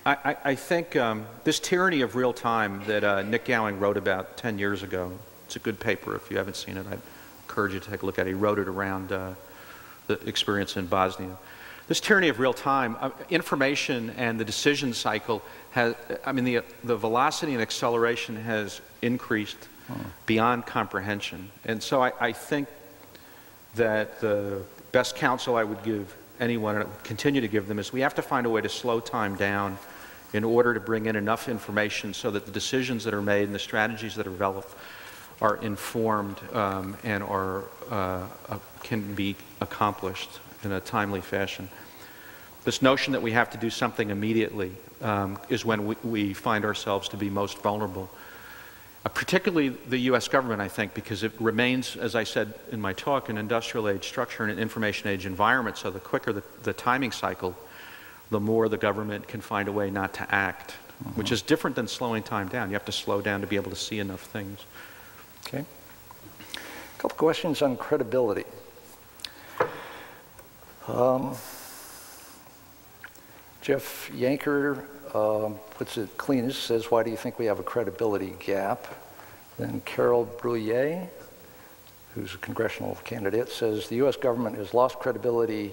I think this tyranny of real time that Nick Gowing wrote about 10 years ago, it's a good paper. If you haven't seen it, I'd encourage you to take a look at it. He wrote it around the experience in Bosnia. This tyranny of real time, information and the decision cycle has, I mean, the velocity and acceleration has increased beyond comprehension. And so I think that the best counsel I would give anyone, and I would continue to give them, is we have to find a way to slow time down in order to bring in enough information so that the decisions that are made and the strategies that are developed are informed and can be accomplished in a timely fashion. This notion that we have to do something immediately is when we find ourselves to be most vulnerable. Particularly the U.S. government, I think, because it remains, as I said in my talk, an industrial age structure and an information age environment, so the quicker the timing cycle, the more the government can find a way not to act, which is different than slowing time down. You have to slow down to be able to see enough things. Okay. A couple questions on credibility. Jeff Yanker puts it cleanest, says, why do you think we have a credibility gap? Then Carol Bruyere, who's a congressional candidate, says the U.S. government has lost credibility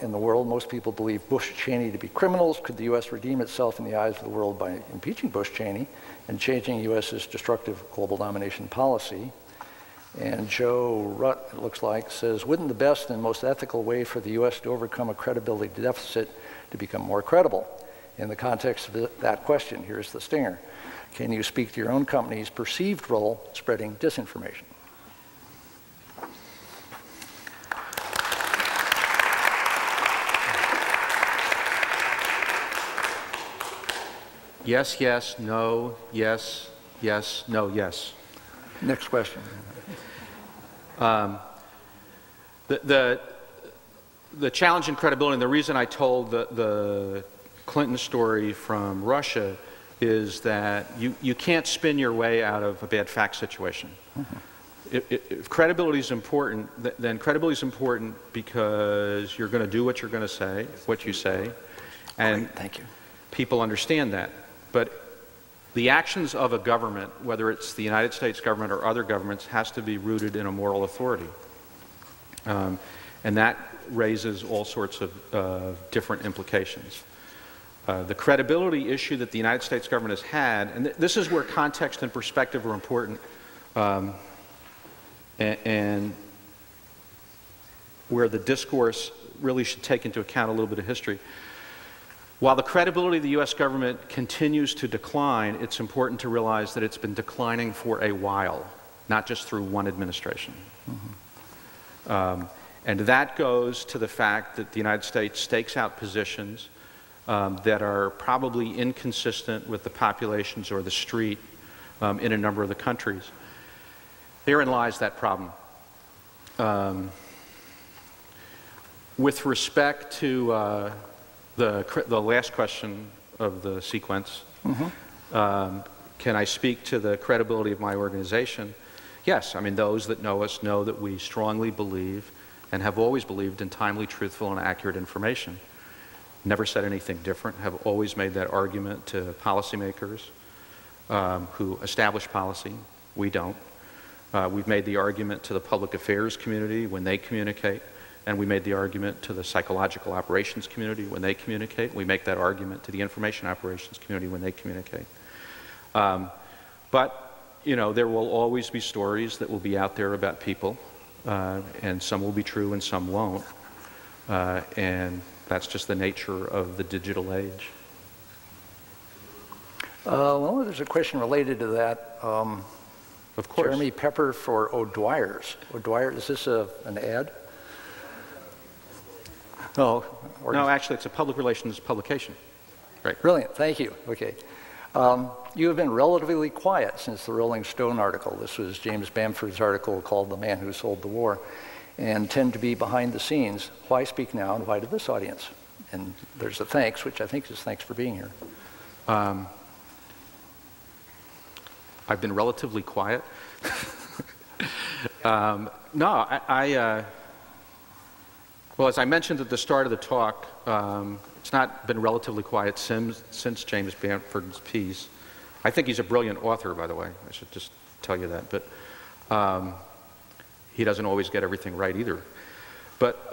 in the world. Most people believe Bush Cheney to be criminals. Could the U.S. redeem itself in the eyes of the world by impeaching Bush Cheney and changing U.S.'s destructive global domination policy? And Joe Rutt, it looks like, says, wouldn't the best and most ethical way for the U.S. to overcome a credibility deficit to become more credible? In the context of that question, here's the stinger. Can you speak to your own company's perceived role in spreading disinformation? Yes, yes, no, yes, yes, no, yes. Next question. The challenge in credibility, and the reason I told the Clinton story from Russia is that you can't spin your way out of a bad fact situation. If credibility is important, then credibility is important because you're going to do what you're going to say, what you say, and great, thank you. People understand that. But the actions of a government, whether it's the United States government or other governments, has to be rooted in a moral authority. And that raises all sorts of different implications. The credibility issue that the United States government has had, and this is where context and perspective are important. and where the discourse really should take into account a little bit of history. While the credibility of the U.S. government continues to decline, it's important to realize that it's been declining for a while, not just through one administration. And that goes to the fact that the United States stakes out positions that are probably inconsistent with the populations or the street in a number of the countries. Therein lies that problem. With respect to the last question of the sequence, can I speak to the credibility of my organization? Yes, I mean, those that know us know that we strongly believe and have always believed in timely, truthful, and accurate information. Never said anything different, have always made that argument to policymakers who establish policy. We don't. We've made the argument to the public affairs community when they communicate, and we made the argument to the psychological operations community when they communicate. We make that argument to the information operations community when they communicate. But, you know, there will always be stories that will be out there about people, and some will be true and some won't. And that's just the nature of the digital age. Well, there's a question related to that. Of course. Jeremy Pepper for O'Dwyer's. O'Dwyer, is this an ad? No. No, actually, it's a public relations publication. Right. Brilliant. Thank you. Okay. You have been relatively quiet since the Rolling Stone article. This was James Bamford's article called "The Man Who Sold the War," and tend to be behind the scenes. Why speak now and why to this audience? And there's a thanks, which I think is thanks for being here. I've been relatively quiet. No, well, as I mentioned at the start of the talk, it's not been relatively quiet since James Bamford's piece. I think he's a brilliant author, by the way. I should just tell you that. But he doesn't always get everything right either. But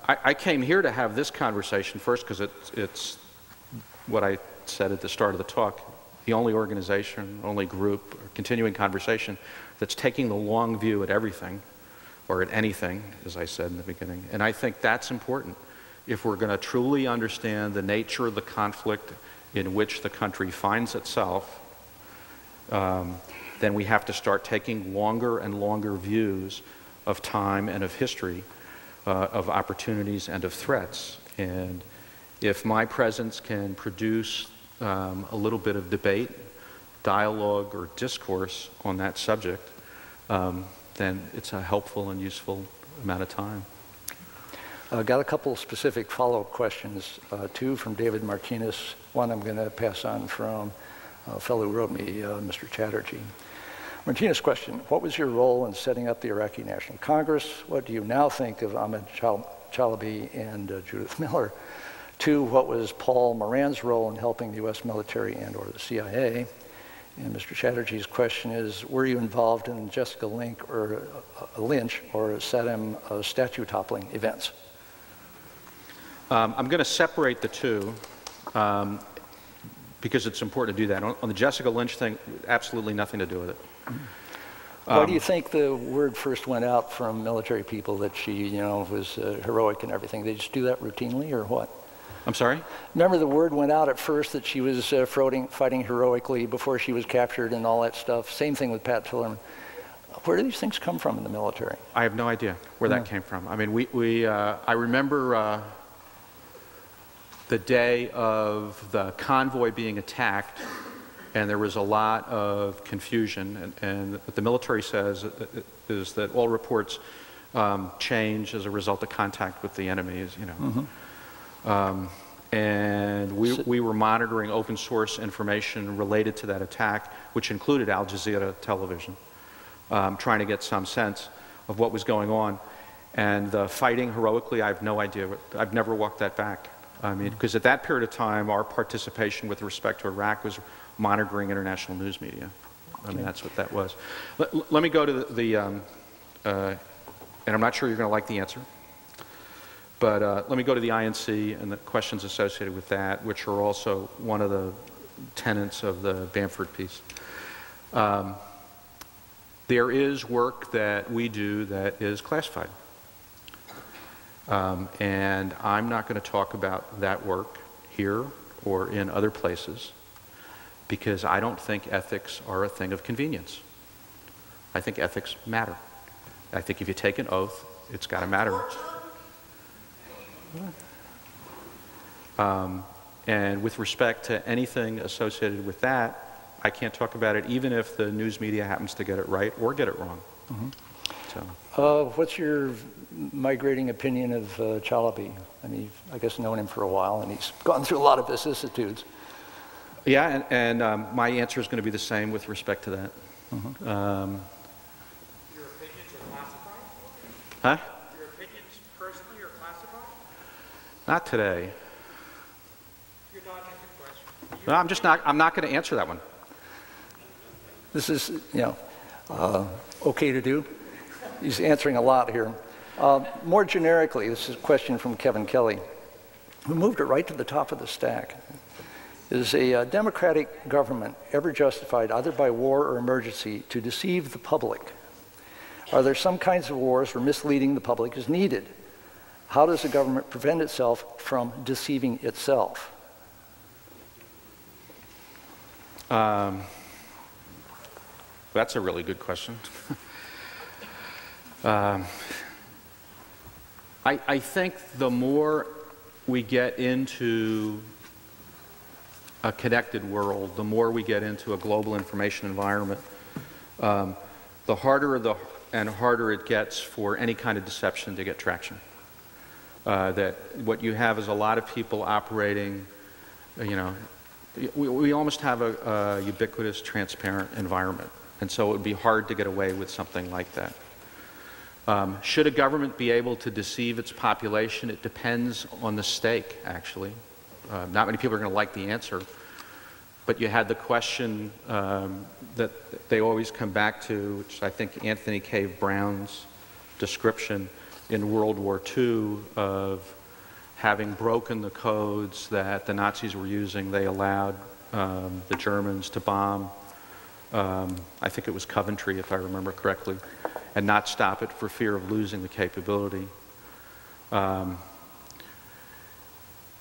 I came here to have this conversation first because it's what I said at the start of the talk, the only organization, only group, or continuing conversation that's taking the long view at everything, or at anything, as I said in the beginning. And I think that's important. If we're going to truly understand the nature of the conflict in which the country finds itself, then we have to start taking longer and longer views of time and of history, of opportunities and of threats. And if my presence can produce a little bit of debate, dialogue, or discourse on that subject, then it's a helpful and useful amount of time. Got a couple specific follow-up questions, two from David Martinez. One I'm going to pass on from a fellow who wrote me, Mr. Chatterjee. Martinez question, what was your role in setting up the Iraqi National Congress? What do you now think of Ahmed Chalabi and Judith Miller? Two, what was Paul Moran's role in helping the U.S. military and or the CIA? And Mr. Chatterjee's question is, were you involved in Jessica Lynch or Saddam statue toppling events? I'm going to separate the two because it's important to do that. On the Jessica Lynch thing, absolutely nothing to do with it. Why do you think the word first went out from military people that she, you know, was heroic and everything? They just do that routinely, or what? I'm sorry? Remember the word went out at first that she was fighting heroically before she was captured and all that stuff. Same thing with Pat Tillerman. Where do these things come from in the military? I have no idea where that came from. I mean, I remember the day of the convoy being attacked, and there was a lot of confusion. And what the military says is that all reports change as a result of contact with the enemy. You know. And we were monitoring open source information related to that attack, which included Al Jazeera television, trying to get some sense of what was going on. And the fighting heroically, I have no idea. I've never walked that back. I mean, because at that period of time, our participation with respect to Iraq was monitoring international news media. I mean, that's what that was. Let me go to and I'm not sure you're going to like the answer. But let me go to the INC and the questions associated with that, which are also one of the tenets of the Bamford piece. The There is work that we do that is classified. And I'm not going to talk about that work here or in other places because I don't think ethics are a thing of convenience. I think ethics matter. I think if you take an oath, it's got to matter. And with respect to anything associated with that, I can't talk about it even if the news media happens to get it right or get it wrong. Mm-hmm. So. What's your migrating opinion of Chalabi? I mean, I guess known him for a while, and he's gone through a lot of vicissitudes. Yeah, and my answer is going to be the same with respect to that. Mm-hmm. Your opinions are classified? Huh? Your opinions personally are classified? Not today. You're dodging the question. No, I'm not going to answer that one. This is, okay to do. He's answering a lot here. More generically, this is a question from Kevin Kelly, who moved it right to the top of the stack. Is a democratic government ever justified, either by war or emergency, to deceive the public? Are there some kinds of wars where misleading the public is needed? How does a government prevent itself from deceiving itself? That's a really good question. I think the more we get into a connected world, the more we get into a global information environment, the harder it gets for any kind of deception to get traction. That what you have is a lot of people operating, we almost have a ubiquitous, transparent environment. And so it would be hard to get away with something like that. Should a government be able to deceive its population? It depends on the stake, actually. Not many people are going to like the answer. But you had the question that they always come back to, which I think Anthony Cave Brown's description in World War II of having broken the codes that the Nazis were using, they allowed the Germans to bomb, I think it was Coventry, if I remember correctly, and not stop it for fear of losing the capability. The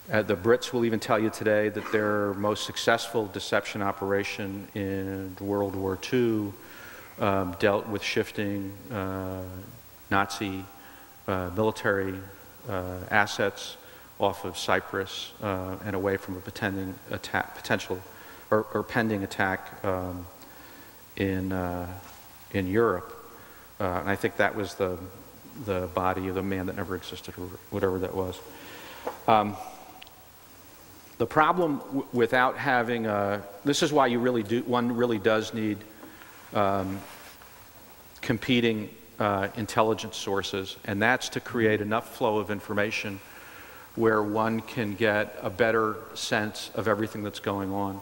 Brits will even tell you today that their most successful deception operation in World War II dealt with shifting Nazi military assets off of Cyprus and away from a pending attack in Europe. And I think that was the body of the man that never existed, or whatever that was. The problem without having this is why one really does need competing intelligence sources, and that's to create enough flow of information where one can get a better sense of everything that's going on.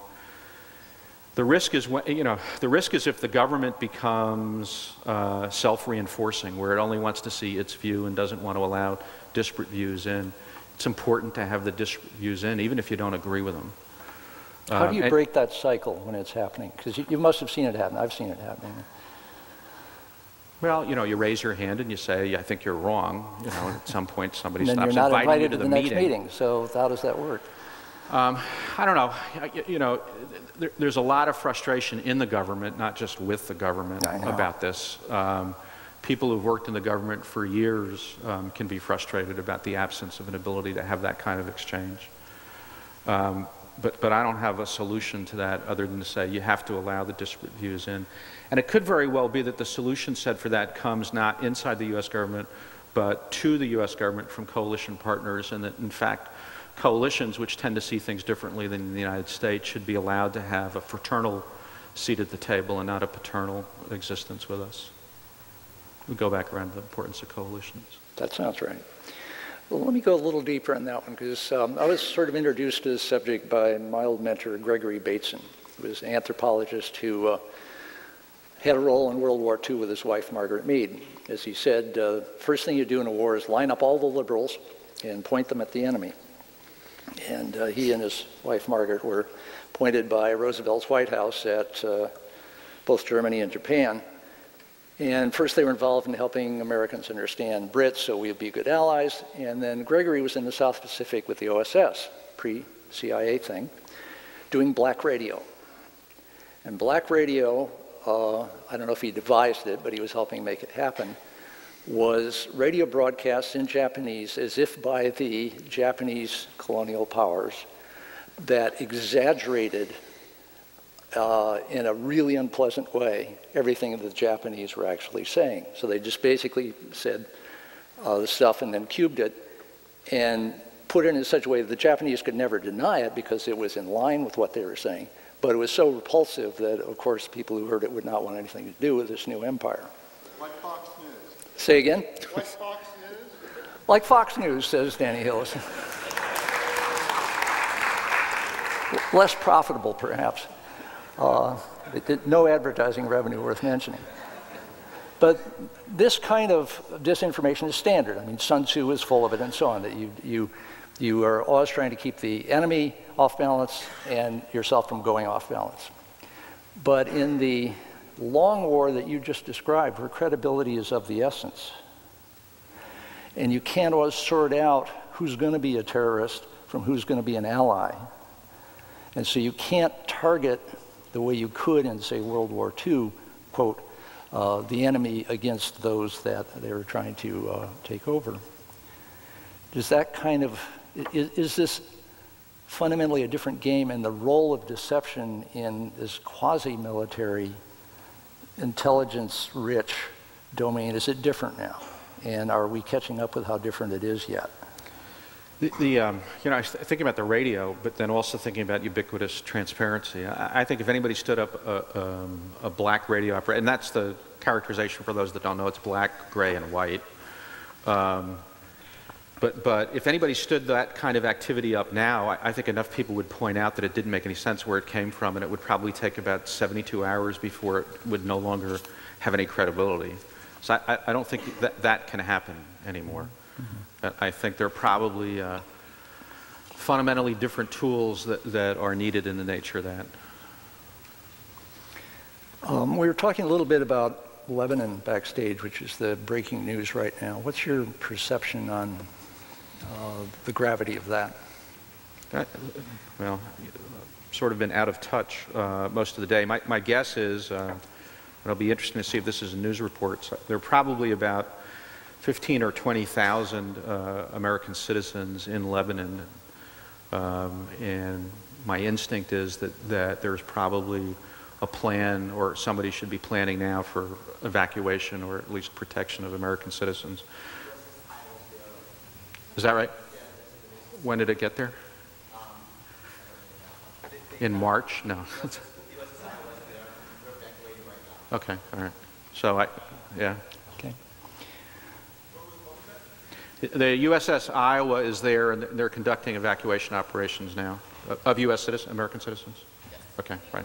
The risk is if the government becomes self-reinforcing, where it only wants to see its view and doesn't want to allow disparate views in. It's important to have the disparate views in, even if you don't agree with them. How do you break that cycle when it's happening? Because you must have seen it happen. I've seen it happening. Well, you raise your hand and you say, I think you're wrong. At some point somebody and stops then you're not inviting you invited to the next meeting. So how does that work? I don't know. There's a lot of frustration in the government, not just with the government, about this. People who've worked in the government for years can be frustrated about the absence of an ability to have that kind of exchange. But I don't have a solution to that other than to say you have to allow the disparate views in. And it could very well be that the solution set for that comes not inside the U.S. government, but to the U.S. government from coalition partners, and that, in fact, coalitions, which tend to see things differently than in the United States, should be allowed to have a fraternal seat at the table and not a paternal existence with us. We go back around to the importance of coalitions. That sounds right. Well, let me go a little deeper on that one, because I was sort of introduced to this subject by my old mentor, Gregory Bateson, who was an anthropologist who had a role in World War II with his wife, Margaret Mead. As he said, first thing you do in a war is line up all the liberals and point them at the enemy. And he and his wife, Margaret, were pointed by Roosevelt's White House at both Germany and Japan. And first they were involved in helping Americans understand Brits so we'd be good allies. And then Gregory was in the South Pacific with the OSS, pre-CIA thing, doing black radio. And black radio, I don't know if he devised it, but he was helping make it happen, was radio broadcasts in Japanese as if by the Japanese colonial powers that exaggerated in a really unpleasant way everything that the Japanese were actually saying. So they just basically said the stuff and then cubed it and put it in such a way that the Japanese could never deny it because it was in line with what they were saying. But it was so repulsive that, of course, people who heard it would not want anything to do with this new empire. Like Fox News. Say again? Like Fox News? Like Fox News, says Danny Hillis. Less profitable, perhaps. It did no advertising revenue worth mentioning. But this kind of disinformation is standard. I mean, Sun Tzu is full of it and so on, that you are always trying to keep the enemy off balance and yourself from going off balance. But in the long war that you just described, where credibility is of the essence, and you can't always sort out who's going to be a terrorist from who's going to be an ally. And so you can't target the way you could in, say, World War II, quote, the enemy against those that they were trying to take over. Does that kind of, is this fundamentally a different game, and the role of deception in this quasi-military, intelligence-rich domain, is it different now? And are we catching up with how different it is yet? You know, I was thinking about the radio, but then also thinking about ubiquitous transparency. I think if anybody stood up a black radio operator, and that's the characterization for those that don't know, it's black, gray, and white. But if anybody stood that kind of activity up now, I think enough people would point out that it didn't make any sense where it came from, and it would probably take about 72 hours before it would no longer have any credibility. So I don't think that can happen anymore. I think there are probably fundamentally different tools that are needed in the nature of that. We were talking a little bit about Lebanon backstage, which is the breaking news right now. What's your perception on the gravity of that? Well, sort of been out of touch most of the day. My guess is, it'll be interesting to see if this is in news reports, there are probably about 15 or 20,000 American citizens in Lebanon, and my instinct is that there's probably a plan, or somebody should be planning now for evacuation or at least protection of American citizens. Is that right? When did it get there? In March? No. Okay, all right. So yeah. Okay. The USS Iowa is there, and they're conducting evacuation operations now of U.S. citizens, American citizens. Yes. Okay, right.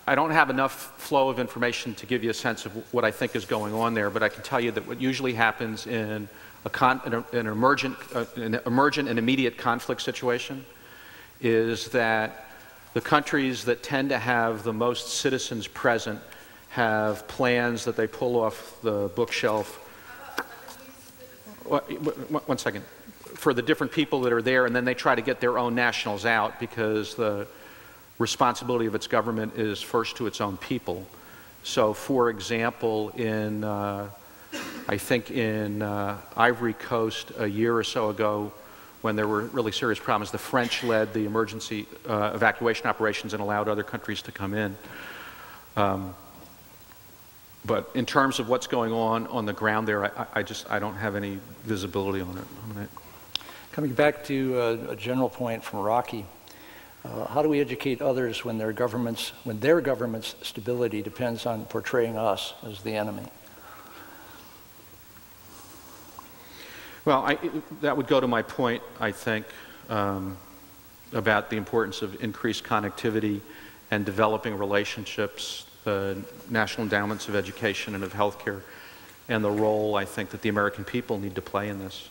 I don't have enough flow of information to give you a sense of what I think is going on there, but I can tell you that what usually happens in an emergent and immediate conflict situation is that the countries that tend to have the most citizens present have plans that they pull off the bookshelf. One second. For the different people that are there, and then they try to get their own nationals out because the responsibility of its government is first to its own people. So, for example, I think in Ivory Coast a year or so ago, when there were really serious problems, the French led the emergency evacuation operations and allowed other countries to come in. But in terms of what's going on the ground there, I don't have any visibility on it. Coming back to a general point from Iraqi, how do we educate others when their government's stability depends on portraying us as the enemy? Well, that would go to my point, I think, about the importance of increased connectivity and developing relationships, national endowments of education and of healthcare, and the role I think that the American people need to play in this.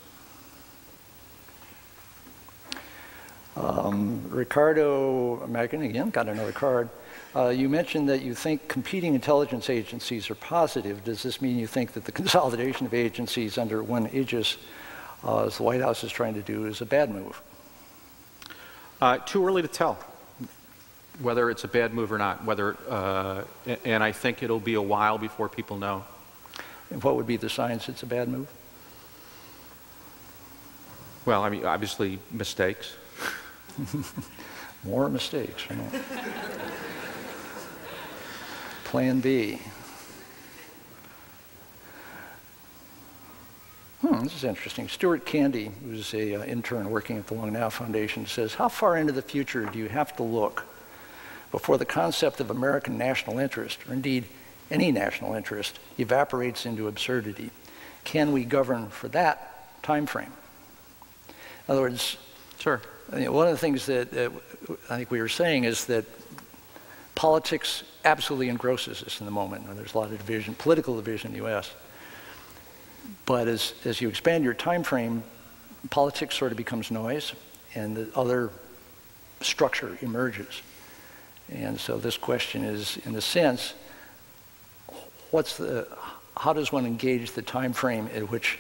Ricardo Megan, again, got another card. You mentioned that you think competing intelligence agencies are positive. Does this mean you think that the consolidation of agencies under one aegis, as the White House is trying to do, is a bad move? Too early to tell whether it's a bad move or not. And I think it'll be a while before people know. And what would be the signs it's a bad move? Well, I mean, obviously mistakes. More mistakes. You know. Plan B. This is interesting. Stuart Candy, who's an intern working at the Long Now Foundation, says, how far into the future do you have to look before the concept of American national interest, or indeed any national interest, evaporates into absurdity? Can we govern for that time frame? In other words, sure. One of the things that I think we were saying is that politics absolutely engrosses us in the moment. There's a lot of division, political division in the U.S. But as you expand your time frame, politics sort of becomes noise, and the other structure emerges. And so this question is, in a sense, how does one engage the time frame at which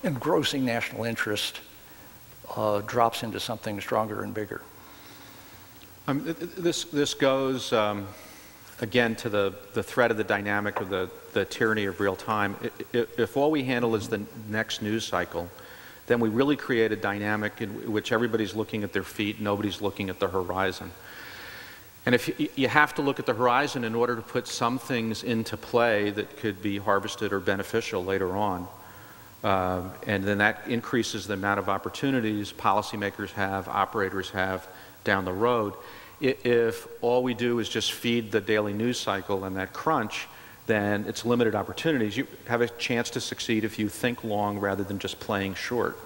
engrossing national interest drops into something stronger and bigger? This goes again to the threat of the dynamic of the tyranny of real time. If all we handle is the next news cycle, then we really create a dynamic in which everybody's looking at their feet, nobody's looking at the horizon. And if you have to look at the horizon in order to put some things into play that could be harvested or beneficial later on. And then that increases the amount of opportunities policymakers have, operators have down the road. If all we do is just feed the daily news cycle and that crunch, then it's limited opportunities. You have a chance to succeed if you think long rather than just playing short.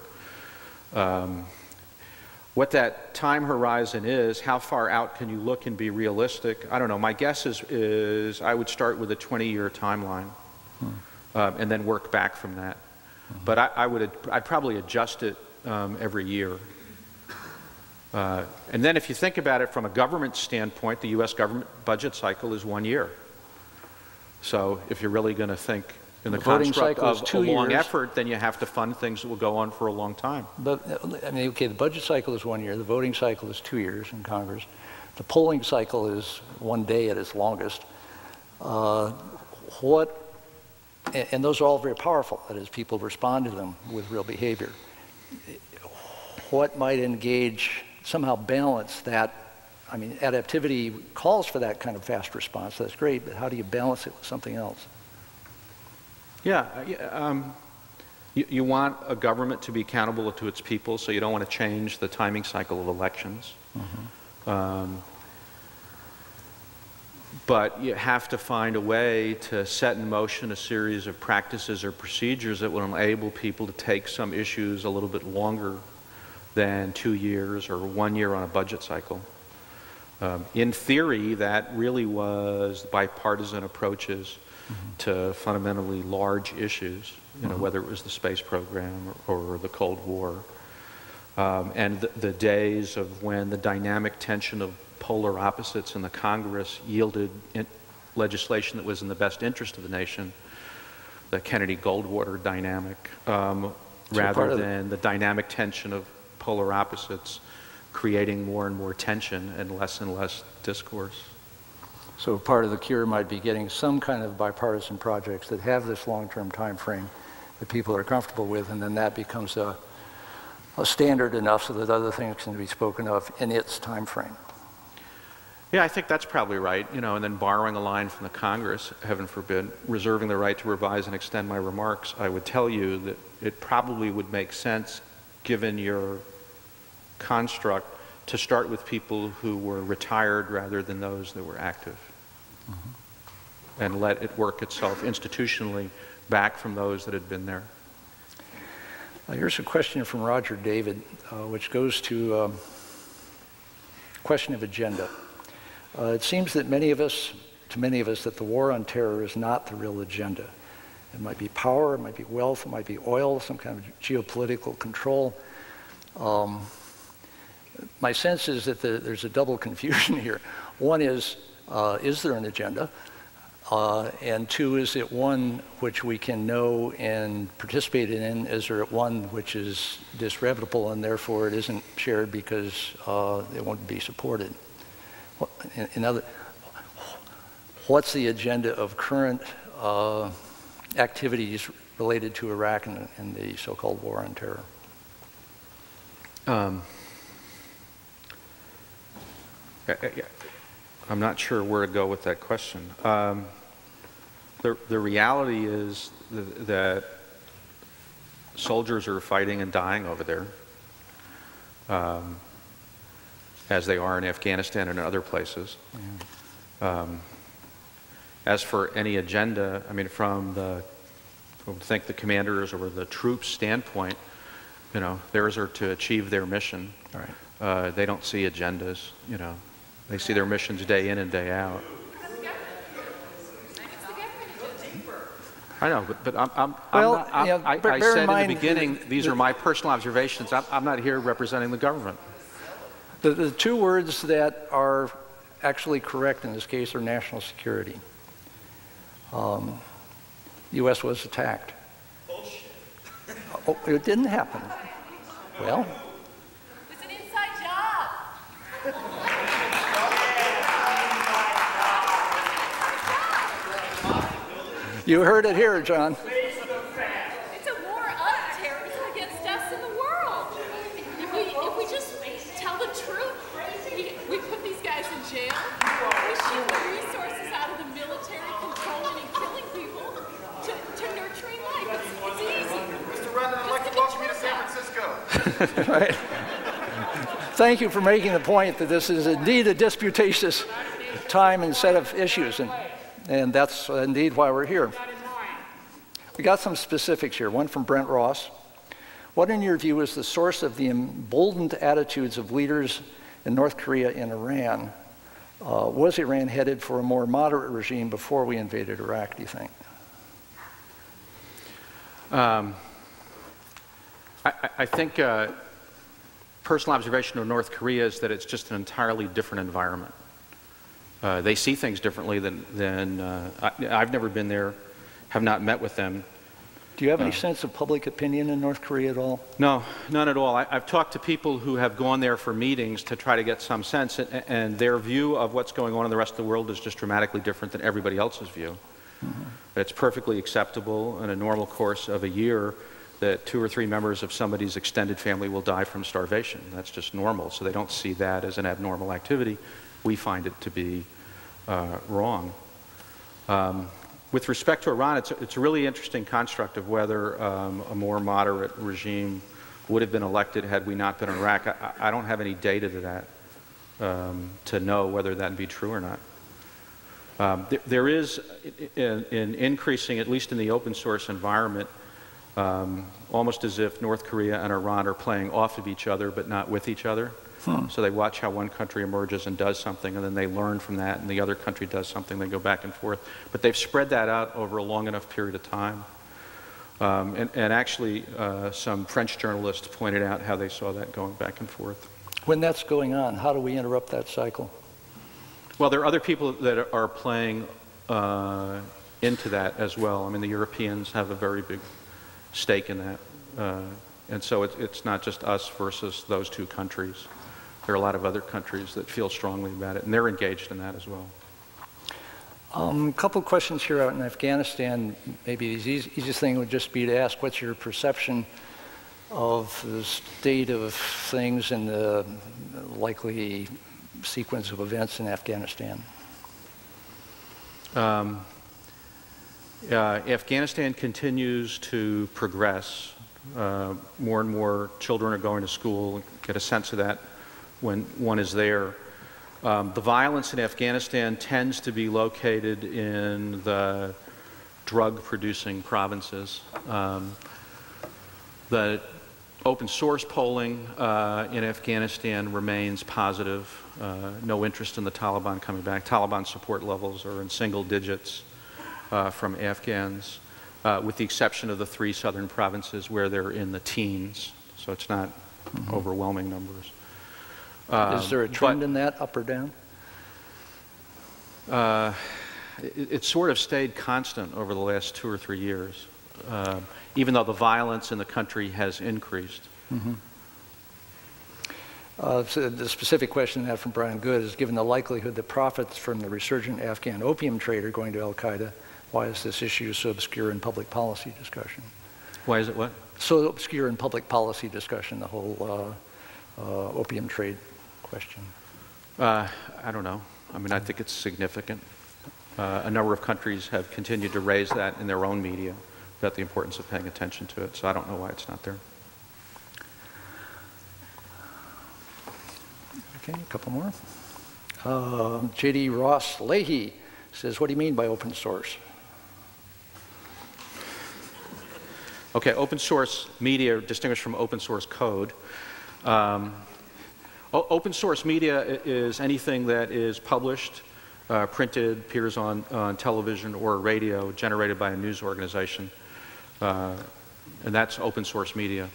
What that time horizon is, how far out can you look and be realistic? I don't know. My guess is I would start with a 20-year timeline and then work back from that. But I'd probably adjust it every year. And then if you think about it from a government standpoint, the U.S. government budget cycle is 1 year. So if you're really going to think in the construct of a long effort, then you have to fund things that will go on for a long time. But, I mean, okay, the budget cycle is 1 year, the voting cycle is 2 years in Congress, the polling cycle is 1 day at its longest. And those are all very powerful, that is, people respond to them with real behavior. What might engage, somehow balance that? I mean, adaptivity calls for that kind of fast response, that's great, but how do you balance it with something else? You want a government to be accountable to its people, so you don't want to change the timing cycle of elections. But you have to find a way to set in motion a series of practices or procedures that will enable people to take some issues a little bit longer than 2 years or 1 year on a budget cycle. In theory, that really was bipartisan approaches to fundamentally large issues, you know, whether it was the space program or the Cold War. And the days of when the dynamic tension of polar opposites in the Congress yielded legislation that was in the best interest of the nation, the Kennedy-Goldwater dynamic, rather than the dynamic tension of polar opposites creating more and more tension and less discourse. So part of the cure might be getting some kind of bipartisan projects that have this long-term time frame that people are comfortable with, and then that becomes a standard enough so that other things can be spoken of in its time frame. Yeah, I think that's probably right, you know, and then borrowing a line from the Congress, heaven forbid, reserving the right to revise and extend my remarks, I would tell you that it probably would make sense, given your construct, to start with people who were retired rather than those that were active. And let it work itself institutionally back from those that had been there. Here's a question from Roger David, which goes to question of agenda. It seems that to many of us, that the war on terror is not the real agenda. It might be power, it might be wealth, it might be oil, some kind of geopolitical control. My sense is that there's a double confusion here. One is there an agenda? And two, is it one which we can know and participate in? Is there one which is disreputable and therefore it isn't shared because it won't be supported? What's the agenda of current activities related to Iraq and the so-called war on terror? I'm not sure where to go with that question. The reality is that soldiers are fighting and dying over there, as they are in Afghanistan and in other places. Yeah. As for any agenda, I mean, from the commanders or the troops' standpoint, you know, theirs are to achieve their mission. Right. They don't see agendas, you know. They see their missions day in and day out. I know, but I said in the beginning, these are my personal observations. I'm not here representing the government. The two words that are actually correct in this case are national security. The U.S. was attacked. Bullshit. Oh, it didn't happen. Well. It's an inside job. You heard it here, John. It's a war of terrorism against us in the world. If we just tell the truth, we put these guys in jail, we shift the resources out of the military controlling and killing people to nurturing life. It's easy. Mr. Rendon, I'd like to welcome you to San Francisco. Right. Thank you for making the point that this is indeed a disputatious time and set of issues, and that's indeed why we're here. We got some specifics here, one from Brent Ross. What, in your view, is the source of the emboldened attitudes of leaders in North Korea and Iran? Was Iran headed for a more moderate regime before we invaded Iraq, do you think? I think personal observation of North Korea is that it's just an entirely different environment. They see things differently than I've never been there, have not met with them. Do you have any sense of public opinion in North Korea at all? No, none at all. I've talked to people who have gone there for meetings to try to get some sense, and their view of what's going on in the rest of the world is just dramatically different than everybody else's view. Mm-hmm. It's perfectly acceptable in a normal course of a year that 2 or 3 members of somebody's extended family will die from starvation. That's just normal, so they don't see that as an abnormal activity. We find it to be wrong. With respect to Iran, it's a really interesting construct of whether a more moderate regime would have been elected had we not been in Iraq. I don't have any data to that to know whether that would be true or not. There is an increasing, at least in the open source environment, almost as if North Korea and Iran are playing off of each other but not with each other. So they watch how one country emerges and does something, and then they learn from that, and the other country does something, they go back and forth. But they've spread that out over a long enough period of time. And actually, some French journalists pointed out how they saw that going back and forth. When that's going on, how do we interrupt that cycle? Well, there are other people that are playing into that as well. I mean, the Europeans have a very big stake in that. And so it's not just us versus those 2 countries. There are a lot of other countries that feel strongly about it, and they're engaged in that as well. A couple of questions here out in Afghanistan. Maybe the easiest thing would just be to ask, what's your perception of the state of things and the likely sequence of events in Afghanistan? Afghanistan continues to progress. More and more children are going to school. Get a sense of that when one is there. The violence in Afghanistan tends to be located in the drug-producing provinces. The open source polling in Afghanistan remains positive. No interest in the Taliban coming back. Taliban support levels are in single digits from Afghans. with the exception of the 3 southern provinces where they're in the teens. So it's not overwhelming numbers. Is there a trend in that, up or down? It sort of stayed constant over the last 2 or 3 years, even though the violence in the country has increased. So the specific question I have from Brian Good is, given the likelihood that profits from the resurgent Afghan opium trade are going to al-Qaeda, why is this issue so obscure in public policy discussion? Why is it what? So obscure in public policy discussion, the whole opium trade question. I don't know. I mean, I think it's significant. A number of countries have continued to raise that in their own media about the importance of paying attention to it, so I don't know why it's not there. Okay, a couple more. J.D. Ross Leahy says, what do you mean by open source? Okay, open source media distinguished from open source code. Open source media is anything that is published, printed, appears on television or radio, generated by a news organization. And that's open source media.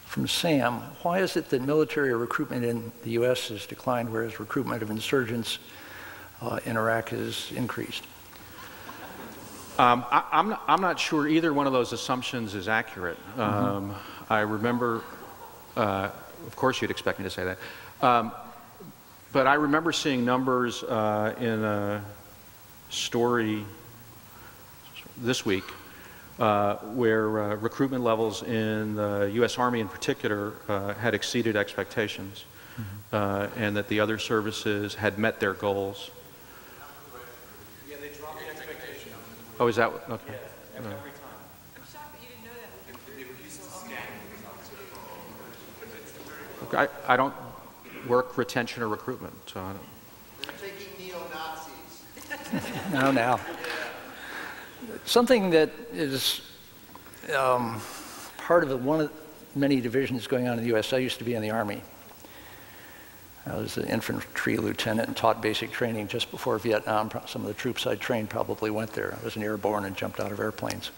From Sam, why is it that military recruitment in the U.S. has declined, whereas recruitment of insurgents in Iraq has increased? I'm not sure either one of those assumptions is accurate. I remember, of course you'd expect me to say that, but I remember seeing numbers in a story this week where recruitment levels in the U.S. Army in particular had exceeded expectations, and that the other services had met their goals. Yeah, they dropped the expectation. Oh, is that okay? Yeah, every time. I'm shocked that you didn't know that. They were used to scanning. Okay, I don't work retention or recruitment, so I don't. They're taking neo-Nazis. Now. Something that is part of one of many divisions going on in the U.S. I used to be in the Army. I was an infantry lieutenant and taught basic training just before Vietnam. Some of the troops I trained probably went there. I was an airborne and jumped out of airplanes.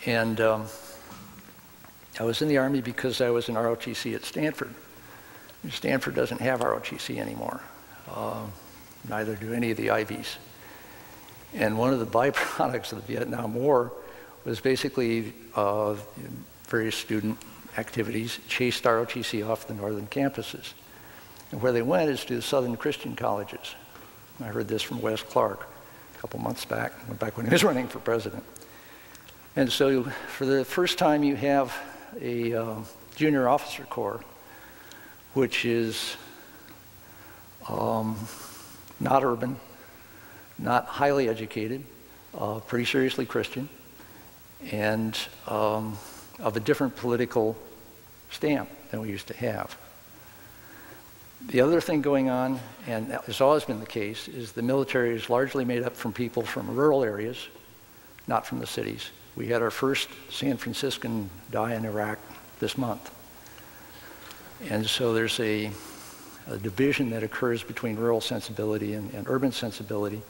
And I was in the Army because I was in ROTC at Stanford. Stanford doesn't have ROTC anymore. Neither do any of the Ivies. And one of the byproducts of the Vietnam War was basically various student activities chased ROTC off the northern campuses. And where they went is to the southern Christian colleges. I heard this from Wes Clark a couple months back when he was running for president. And so for the first time you have a junior officer corps, which is not urban, not highly educated, pretty seriously Christian, and of a different political stamp than we used to have. The other thing going on, and that has always been the case, is the military is largely made up from people from rural areas, not from the cities. We had our first San Franciscan die in Iraq this month. And so there's a division that occurs between rural sensibility and urban sensibility.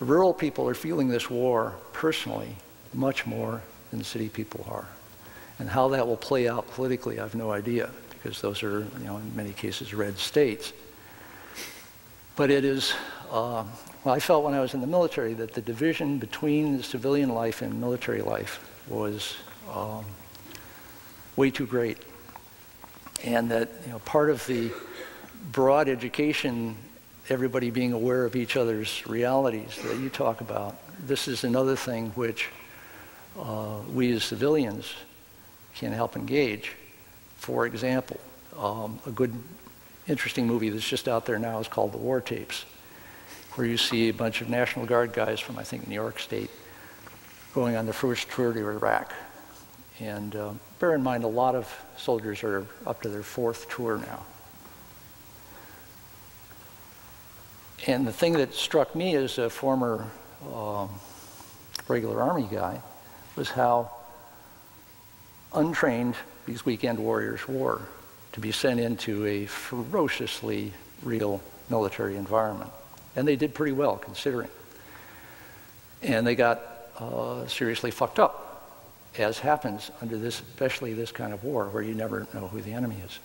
The rural people are feeling this war personally much more than the city people are. And how that will play out politically, I have no idea, because those are, in many cases, red states. But it is, well, I felt when I was in the military that the division between the civilian life and military life was way too great. And that, part of the broad education, everybody being aware of each other's realities that you talk about, this is another thing which we as civilians can help engage. For example, a good, interesting movie that's just out there now is called The War Tapes, where you see a bunch of National Guard guys from, I think, New York State going on their first tour to Iraq. And bear in mind, a lot of soldiers are up to their 4th tour now. And the thing that struck me as a former regular Army guy was how untrained these weekend warriors were to be sent into a ferociously real military environment. And they did pretty well, considering. And they got seriously fucked up, as happens under this, especially this kind of war, where you never know who the enemy is.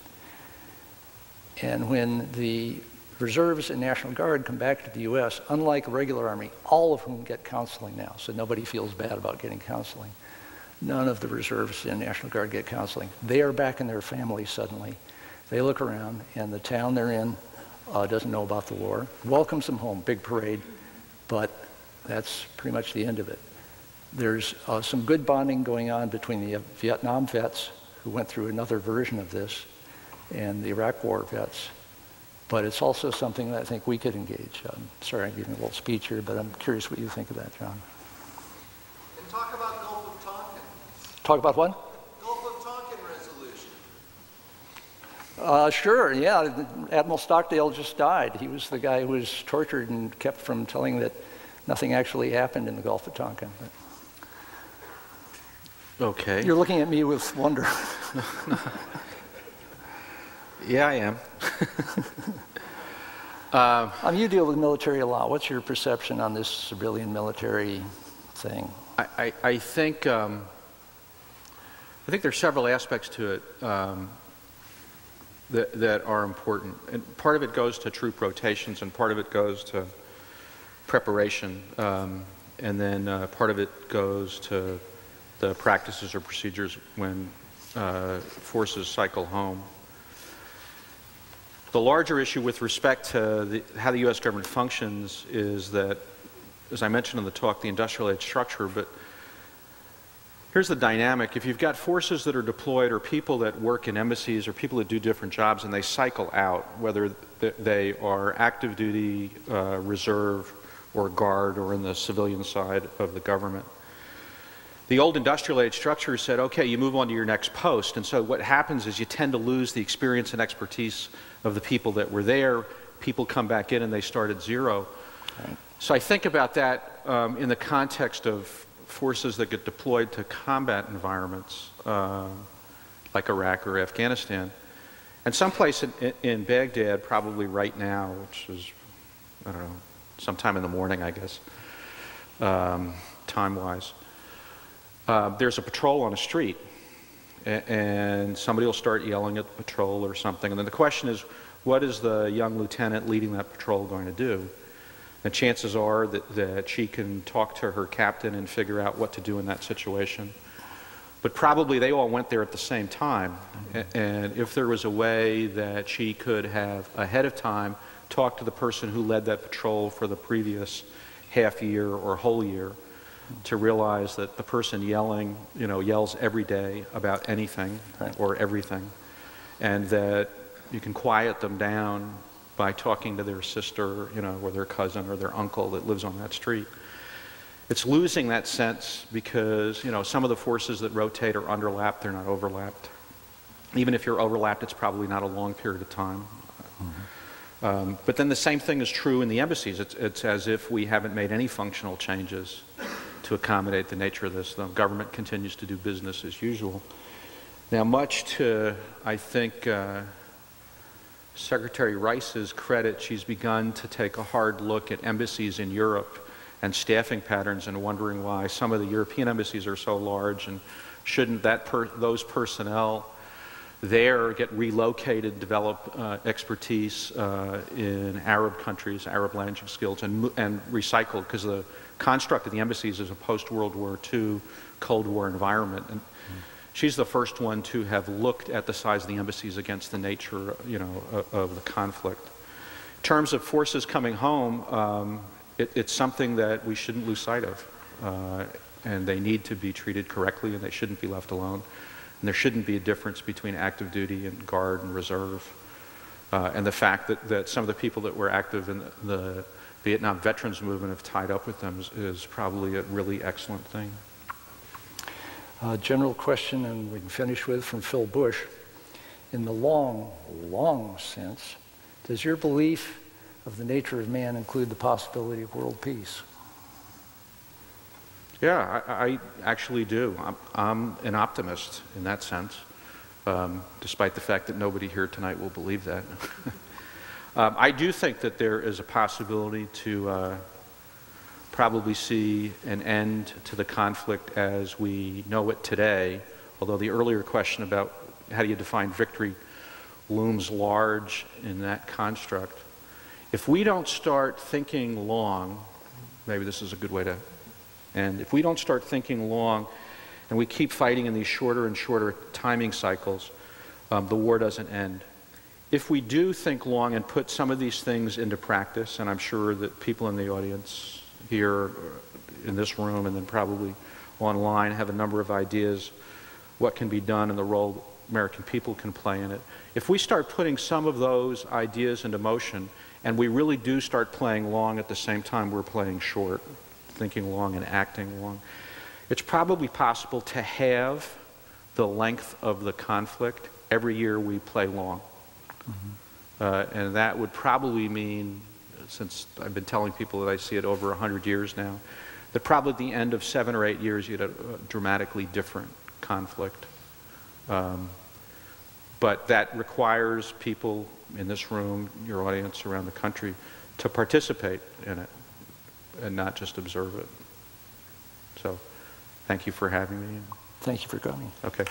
And when the reserves and National Guard come back to the U.S., unlike a regular army, all of whom get counseling now, so nobody feels bad about getting counseling. None of the reserves and National Guard get counseling. They are back in their families suddenly. They look around, and the town they're in doesn't know about the war, welcomes them home, big parade, but that's pretty much the end of it. There's some good bonding going on between the Vietnam vets, who went through another version of this, and the Iraq War vets. But it's also something that I think we could engage. Sorry, I'm giving a little speech here, but I'm curious what you think of that, John. And talk about Gulf of Tonkin. Talk about what? Gulf of Tonkin resolution. Sure, yeah. Admiral Stockdale just died. He was the guy who was tortured and kept from telling that nothing actually happened in the Gulf of Tonkin. Okay. You're looking at me with wonder. Yeah, I am. You deal with military law. What's your perception on this civilian military thing? I think there's several aspects to it that are important. And part of it goes to troop rotations, and part of it goes to preparation, and then part of it goes to the practices or procedures when forces cycle home. The larger issue with respect to how the U.S. government functions is that, as I mentioned in the talk, the industrial age structure, but here's the dynamic. If you've got forces that are deployed or people that work in embassies or people that do different jobs and they cycle out, whether they are active duty, reserve, or guard, or in the civilian side of the government, the old industrial age structure said, okay, you move on to your next post. And so what happens is you tend to lose the experience and expertise of the people that were there. People come back in and they start at zero. Right. So I think about that in the context of forces that get deployed to combat environments like Iraq or Afghanistan. And someplace in Baghdad, probably right now, which is, I don't know, sometime in the morning, I guess, time-wise, there's a patrol on a street, and somebody will start yelling at the patrol or something, and then the question is, what is the young lieutenant leading that patrol going to do? And chances are that she can talk to her captain and figure out what to do in that situation. But probably they all went there at the same time, and if there was a way that she could have ahead of time talked to the person who led that patrol for the previous half year or whole year, to realize that the person yelling, yells every day about anything or everything, and that you can quiet them down by talking to their sister, or their cousin or their uncle that lives on that street. It's losing that sense because, some of the forces that rotate are underlapped, they're not overlapped. Even if you're overlapped, it's probably not a long period of time. Mm-hmm. But then the same thing is true in the embassies. It's as if we haven't made any functional changes to accommodate the nature of this. The government continues to do business as usual. Now, much to, I think, Secretary Rice's credit, she's begun to take a hard look at embassies in Europe and staffing patterns and wondering why some of the European embassies are so large, and shouldn't those personnel there get relocated, develop expertise in Arab countries, Arab language skills, and recycled, because the construct of the embassies is a post-World War II Cold War environment. And she's the first one to have looked at the size of the embassies against the nature, of the conflict. In terms of forces coming home, it's something that we shouldn't lose sight of. And they need to be treated correctly, and they shouldn't be left alone. And there shouldn't be a difference between active duty and guard and reserve. And the fact that some of the people that were active in the Vietnam veterans movement have tied up with them is probably a really excellent thing. General question, and we can finish with from Phil Bush. In the long, long sense, does your belief of the nature of man include the possibility of world peace? Yeah, I actually do. I'm an optimist in that sense, despite the fact that nobody here tonight will believe that. I do think that there is a possibility to probably see an end to the conflict as we know it today, although the earlier question about how do you define victory looms large in that construct. If we don't start thinking long, maybe this is a good way to end, if we don't start thinking long and we keep fighting in these shorter and shorter timing cycles, the war doesn't end. If we do think long and put some of these things into practice, and I'm sure that people in the audience here in this room and then probably online have a number of ideas what can be done and the role American people can play in it. If we start putting some of those ideas into motion and we really do start playing long at the same time we're playing short, thinking long and acting long, it's probably possible to halve the length of the conflict every year we play long. And that would probably mean, since I've been telling people that I see it over 100 years now, that probably at the end of 7 or 8 years you'd have a dramatically different conflict. But that requires people in this room, your audience around the country, to participate in it and not just observe it. So thank you for having me. Thank you for coming. Okay.